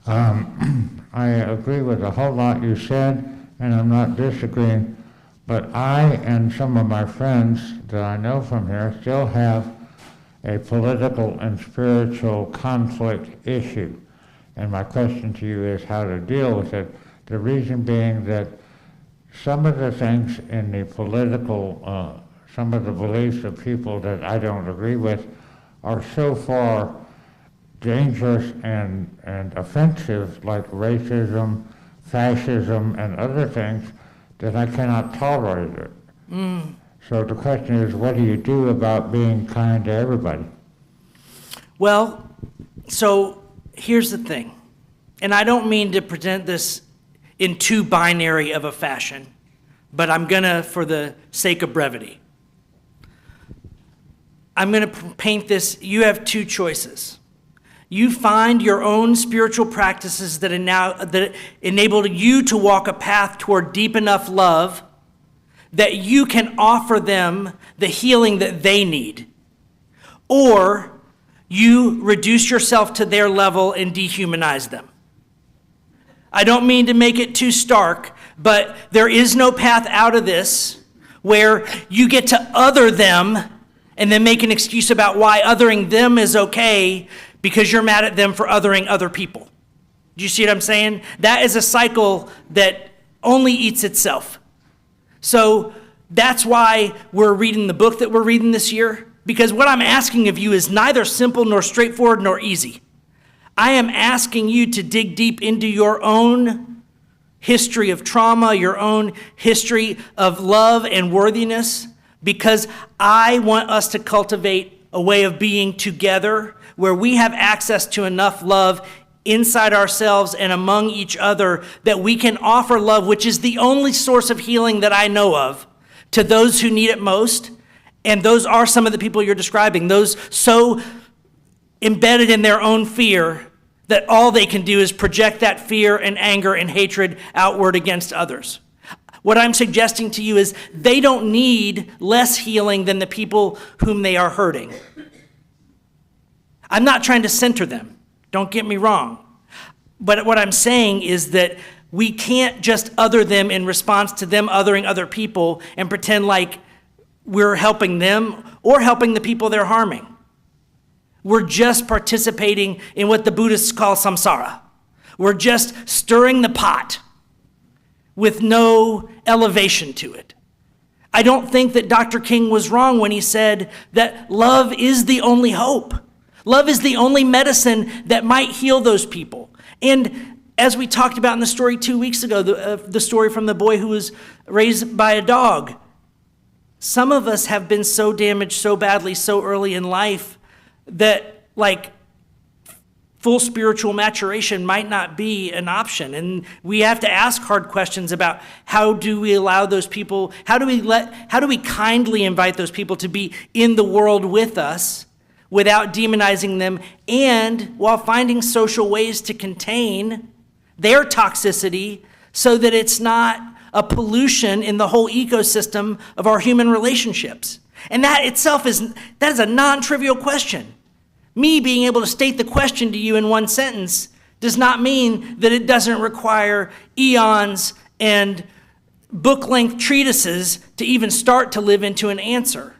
I agree with a whole lot you said, and I'm not disagreeing, but I and some of my friends that I know from here still have a political and spiritual conflict issue. And my question to you is how to deal with it. The reason being that some of the things in the political, some of the beliefs of people that I don't agree with are so far dangerous and offensive, like racism, fascism, and other things, that I cannot tolerate it. So the question is, what do you do about being kind to everybody? Well, so here's the thing, and I don't mean to present this in too binary of a fashion, but I'm gonna, for the sake of brevity. I'm gonna paint this, you have 2 choices. You find your own spiritual practices that enable you to walk a path toward deep enough love that you can offer them the healing that they need. Or you reduce yourself to their level and dehumanize them. I don't mean to make it too stark, but there is no path out of this where you get to other them and then make an excuse about why othering them is okay because you're mad at them for othering other people. Do you see what I'm saying? That is a cycle that only eats itself. So that's why we're reading the book that we're reading this year, because what I'm asking of you is neither simple nor straightforward nor easy. I am asking you to dig deep into your own history of trauma, your own history of love and worthiness, because I want us to cultivate a way of being together where we have access to enough love inside ourselves and among each other that we can offer love, which is the only source of healing that I know of, to those who need it most, And those are some of the people you're describing, those so embedded in their own fear that all they can do is project that fear and anger and hatred outward against others. What I'm suggesting to you is they don't need less healing than the people whom they are hurting. I'm not trying to center them, don't get me wrong. But what I'm saying is that we can't just other them in response to them othering other people and pretend like we're helping them or helping the people they're harming. We're just participating in what the Buddhists call samsara. We're just stirring the pot with no elevation to it. I don't think that Dr. King was wrong when he said that love is the only hope. Love is the only medicine that might heal those people. And as we talked about in the story 2 weeks ago, the story from the boy who was raised by a dog, some of us have been so damaged so badly so early in life that like full spiritual maturation might not be an option. And we have to ask hard questions about how do we allow those people, how do we kindly invite those people to be in the world with us without demonizing them, and while finding social ways to contain their toxicity so that it's not a pollution in the whole ecosystem of our human relationships. And that itself is a non-trivial question. Me being able to state the question to you in one sentence does not mean that it doesn't require eons and book-length treatises to even start to live into an answer.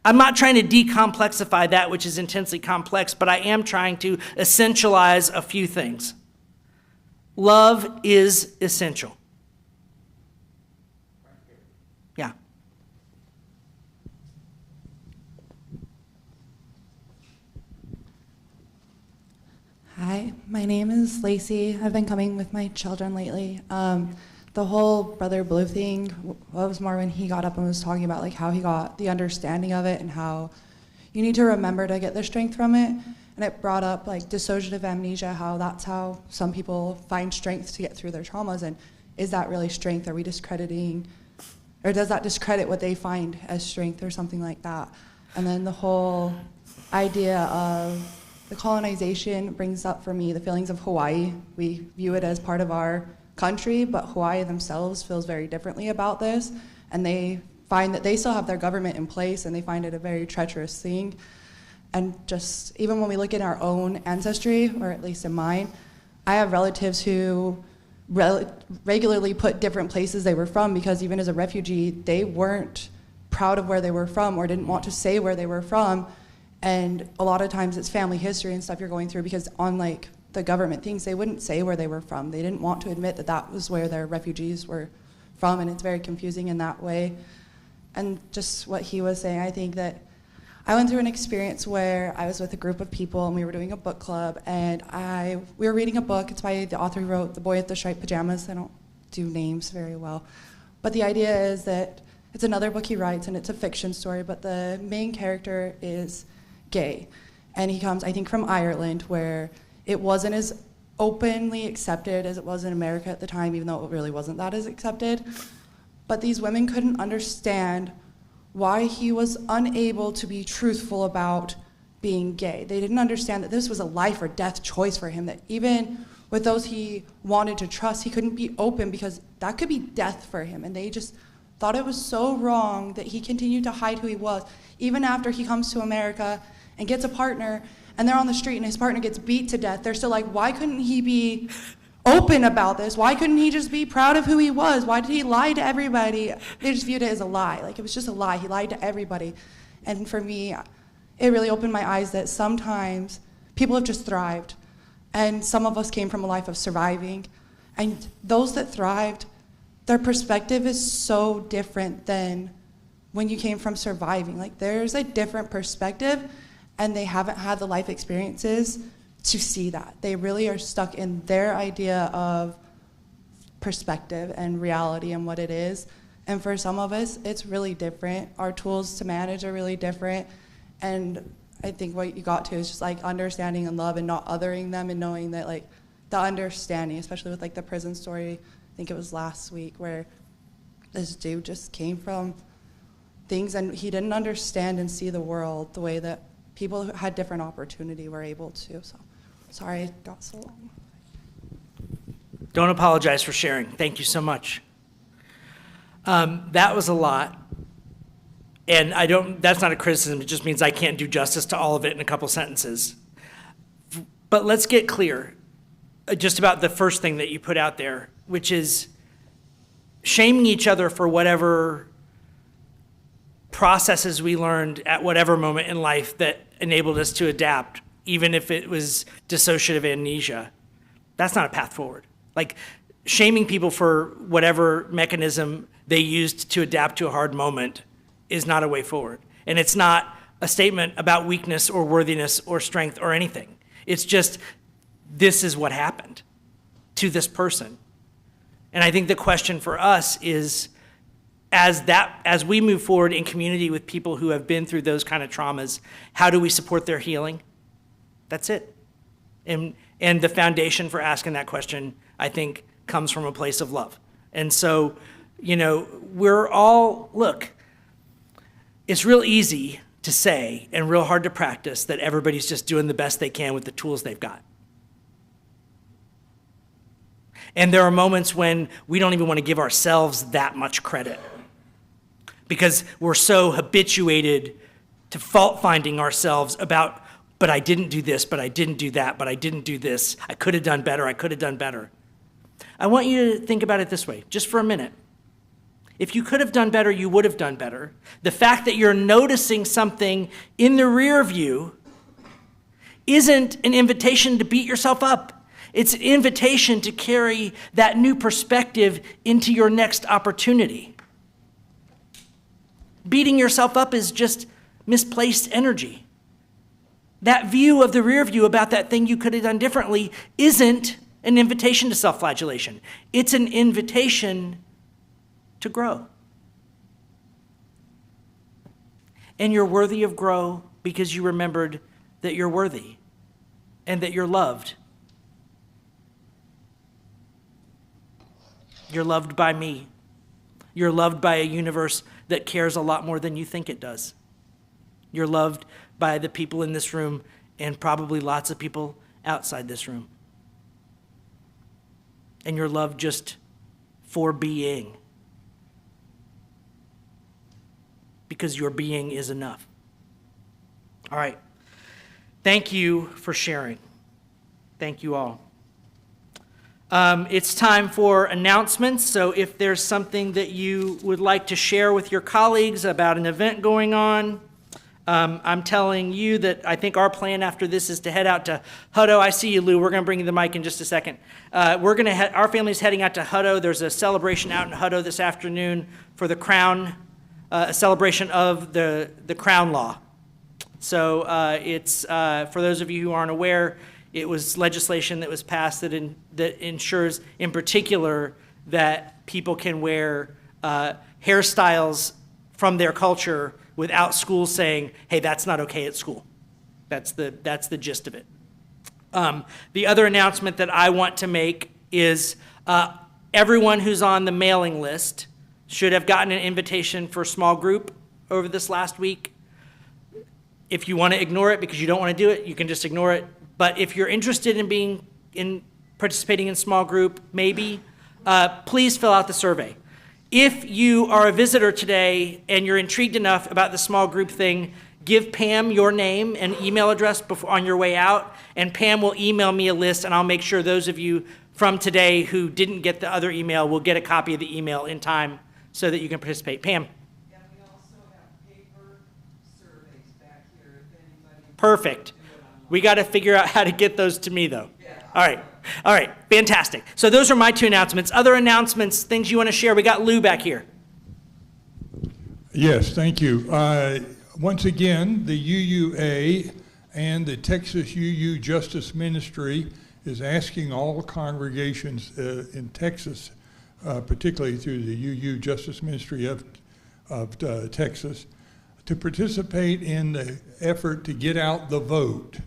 I'm not trying to decomplexify that which is intensely complex, but I am trying to essentialize a few things. Love is essential. Yeah. Hi, my name is Lacey. I've been coming with my children lately. The whole Brother Blue thing was more when he got up and was talking about like how he got the understanding of it and how you need to remember to get the strength from it. And it brought up like dissociative amnesia, how that's how some people find strength to get through their traumas. And is that really strength? Are we discrediting, or does that discredit what they find as strength or something like that? And then the whole idea of the colonization brings up for me the feelings of Hawaii. We view it as part of our country, but Hawaii themselves feels very differently about this, and they find that they still have their government in place, and they find it a very treacherous thing. And just even when we look at our own ancestry, or at least in mine, I have relatives who regularly put different places they were from, because even as a refugee, they weren't proud of where they were from or didn't want to say where they were from. And a lot of times it's family history and stuff you're going through, because on like the government things, they wouldn't say where they were from. They didn't want to admit that that was where their refugees were from, and it's very confusing in that way. And just what he was saying, I think that I went through an experience where I was with a group of people and we were doing a book club, and we were reading a book. It's by the author who wrote The Boy with the Striped Pajamas. I don't do names very well. But the idea is that it's another book he writes, and it's a fiction story, but the main character is gay. And he comes, I think, from Ireland, where it wasn't as openly accepted as it was in America at the time, even though it really wasn't that as accepted. But these women couldn't understand why he was unable to be truthful about being gay. They didn't understand that this was a life or death choice for him, that even with those he wanted to trust, he couldn't be open because that could be death for him. And they just thought it was so wrong that he continued to hide who he was. Even after he comes to America and gets a partner, and they're on the street and his partner gets beat to death, they're still like, why couldn't he be open about this? Why couldn't he just be proud of who he was? Why did he lie to everybody? They just viewed it as a lie. Like, it was just a lie. He lied to everybody. And for me, it really opened my eyes that sometimes people have just thrived. And some of us came from a life of surviving. And those that thrived, their perspective is so different than when you came from surviving. Like, there's a different perspective, and they haven't had the life experiences to see that. They really are stuck in their idea of perspective and reality and what it is. And for some of us, it's really different. Our tools to manage are really different. And I think what you got to is just like understanding and love and not othering them, and knowing that like the understanding, especially with like the prison story, I think it was last week, where this dude just came from things, and he didn't understand and see the world the way that people who had different opportunity were able to. So sorry I got so long. Don't apologize for sharing. Thank you so much. That was a lot. And that's not a criticism, it just means I can't do justice to all of it in a couple sentences. But let's get clear just about the first thing that you put out there, which is shaming each other for whatever processes we learned at whatever moment in life that enabled us to adapt, even if it was dissociative amnesia. That's not a path forward. Like, shaming people for whatever mechanism they used to adapt to a hard moment is not a way forward. And it's not a statement about weakness or worthiness or strength or anything. It's just, this is what happened to this person. And I think the question for us is, as we move forward in community with people who have been through those kind of traumas, how do we support their healing? That's it. And the foundation for asking that question, I think, comes from a place of love. And so, look, it's real easy to say and real hard to practice that everybody's just doing the best they can with the tools they've got. And there are moments when we don't even want to give ourselves that much credit because we're so habituated to fault-finding ourselves about, but I didn't do this, but I didn't do that, but I didn't do this. I could have done better, I could have done better. I want you to think about it this way, just for a minute. If you could have done better, you would have done better. The fact that you're noticing something in the rear view isn't an invitation to beat yourself up. It's an invitation to carry that new perspective into your next opportunity. Beating yourself up is just misplaced energy. That view of the rear view about that thing you could have done differently isn't an invitation to self-flagellation. It's an invitation to grow. And you're worthy of grow because you remembered that you're worthy and that you're loved. You're loved by me. You're loved by a universe that cares a lot more than you think it does. You're loved by the people in this room and probably lots of people outside this room. And you're loved just for being. Because your being is enough. All right. Thank you for sharing. Thank you all. It's time for announcements. So if there's something that you would like to share with your colleagues about an event going on, I'm telling you that I think our plan after this is to head out to Hutto. I see you, Lou. We're going to bring you the mic in just a second. Our family's heading out to Hutto. There's a celebration out in Hutto this afternoon for the Crown, a celebration of the Crown Law. So it's for those of you who aren't aware, it was legislation that was passed that ensures, in particular, that people can wear hairstyles from their culture without schools saying, "Hey, that's not okay at school." That's the gist of it. The other announcement that I want to make is everyone who's on the mailing list should have gotten an invitation for a small group over this last week. If you want to ignore it because you don't want to do it, you can just ignore it. But if you're interested in participating in small group, maybe, please fill out the survey. If you are a visitor today and you're intrigued enough about the small group thing, give Pam your name and email address on your way out, and Pam will email me a list, and I'll make sure those of you from today who didn't get the other email will get a copy of the email in time so that you can participate. Pam? And we also have paper surveys back here if anybody. Perfect. We got to figure out how to get those to me, though. Yeah. All right, fantastic. So those are my two announcements. Other announcements, things you want to share? We got Lou back here. Yes, thank you. Once again, the UUA and the Texas UU Justice Ministry is asking all congregations in Texas, particularly through the UU Justice Ministry of Texas, to participate in the effort to get out the vote.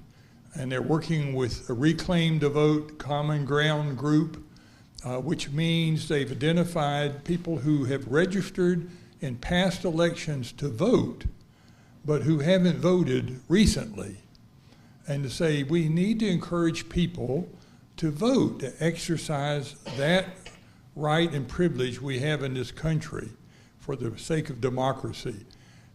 And they're working with a Reclaim the Vote Common Ground group, which means they've identified people who have registered in past elections to vote, but who haven't voted recently. And to say we need to encourage people to vote, to exercise that right and privilege we have in this country for the sake of democracy.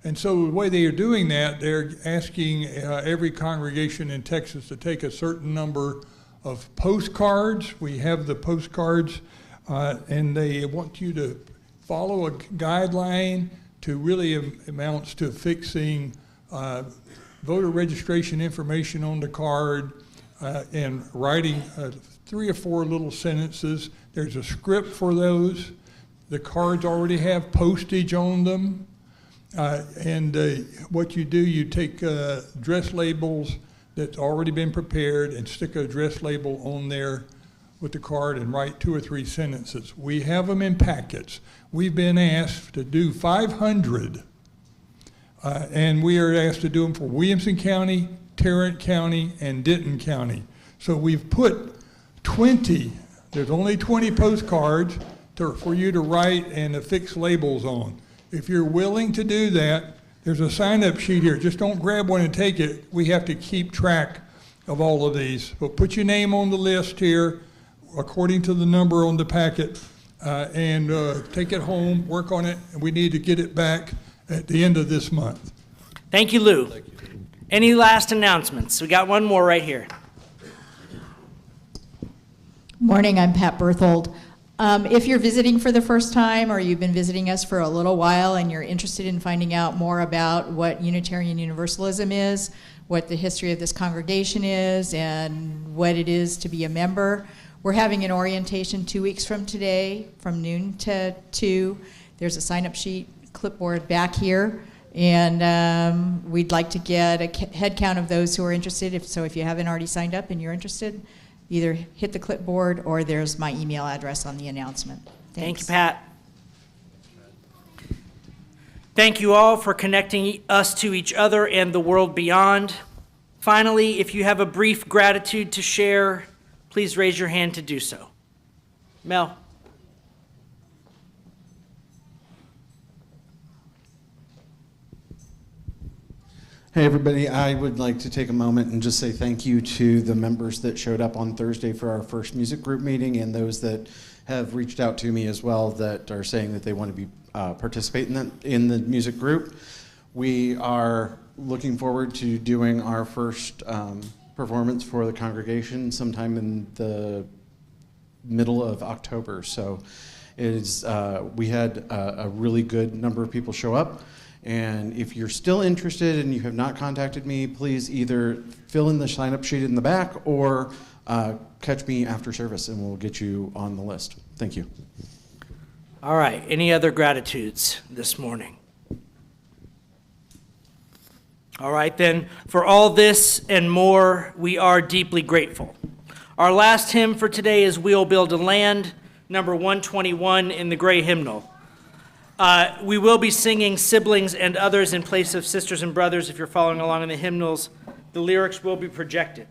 And so the way they are doing that, they're asking every congregation in Texas to take a certain number of postcards. We have the postcards, and they want you to follow a guideline to really amounts to fixing voter registration information on the card and writing 3 or 4 little sentences. There's a script for those. The cards already have postage on them. What you do, you take dress labels that's already been prepared and stick a dress label on there with the card and write 2 or 3 sentences. We have them in packets. We've been asked to do 500, and we are asked to do them for Williamson County, Tarrant County, and Denton County. So we've put 20, there's only 20 postcards for you to write and affix labels on. If you're willing to do that, there's a sign-up sheet here. Just don't grab one and take it. We have to keep track of all of these. So put your name on the list here according to the number on the packet and take it home, work on it, and we need to get it back at the end of this month. Thank you, Lou. Thank you. Any last announcements? We got one more right here. Morning, I'm Pat Berthold. If you're visiting for the first time or you've been visiting us for a little while and you're interested in finding out more about what Unitarian Universalism is, what the history of this congregation is, and what it is to be a member, we're having an orientation 2 weeks from today from noon to 2. There's a sign-up sheet, clipboard back here, and we'd like to get a head count of those who are interested. If you haven't already signed up and you're interested, either hit the clipboard or there's my email address on the announcement. Thank you, Pat. Thank you all for connecting us to each other and the world beyond. Finally, if you have a brief gratitude to share, please raise your hand to do so. Mel. Hey everybody, I would like to take a moment and just say thank you to the members that showed up on Thursday for our first music group meeting and those that have reached out to me as well that are saying that they want to be participate in the music group. We are looking forward to doing our first performance for the congregation sometime in the middle of October. So it is, we had a really good number of people show up. And if you're still interested and you have not contacted me, please either fill in the sign-up sheet in the back or catch me after service and we'll get you on the list. Thank you. All right, any other gratitudes this morning? All right, then, for all this and more, we are deeply grateful. Our last hymn for today is We'll Build a Land, number 121 in the gray hymnal. We will be singing Siblings and Others in place of Sisters and Brothers. If you're following along in the hymnals, the lyrics will be projected.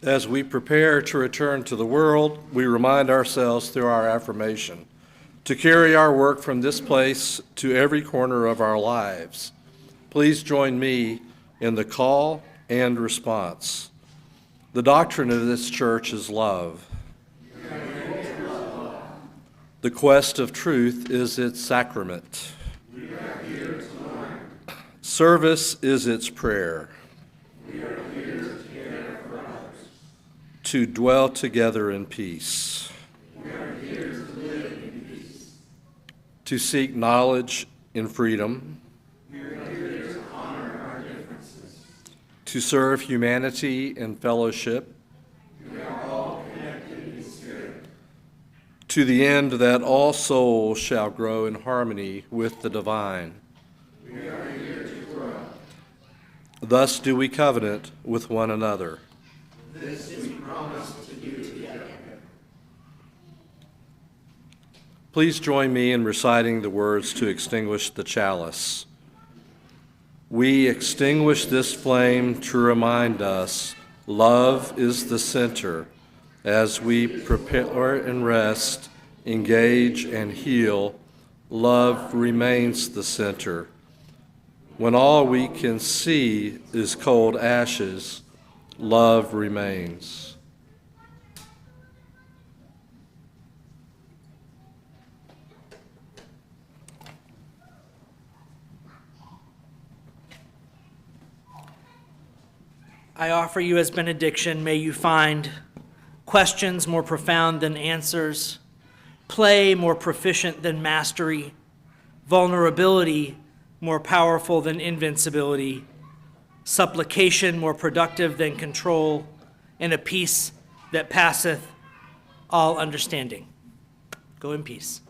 As we prepare to return to the world, we remind ourselves through our affirmation to carry our work from this place to every corner of our lives. Please join me in the call and response. The doctrine of this church is love. The quest of truth is its sacrament. Service is its prayer. To dwell together in peace. To seek knowledge in freedom. To serve humanity in fellowship. To the end that all souls shall grow in harmony with the divine. Thus do we covenant with one another. Please join me in reciting the words to extinguish the chalice. We extinguish this flame to remind us love is the center. As we prepare and rest, engage and heal, love remains the center. When all we can see is cold ashes, love remains. I offer you as benediction, may you find questions more profound than answers, play more proficient than mastery, vulnerability more powerful than invincibility, supplication more productive than control, and a peace that passeth all understanding. Go in peace.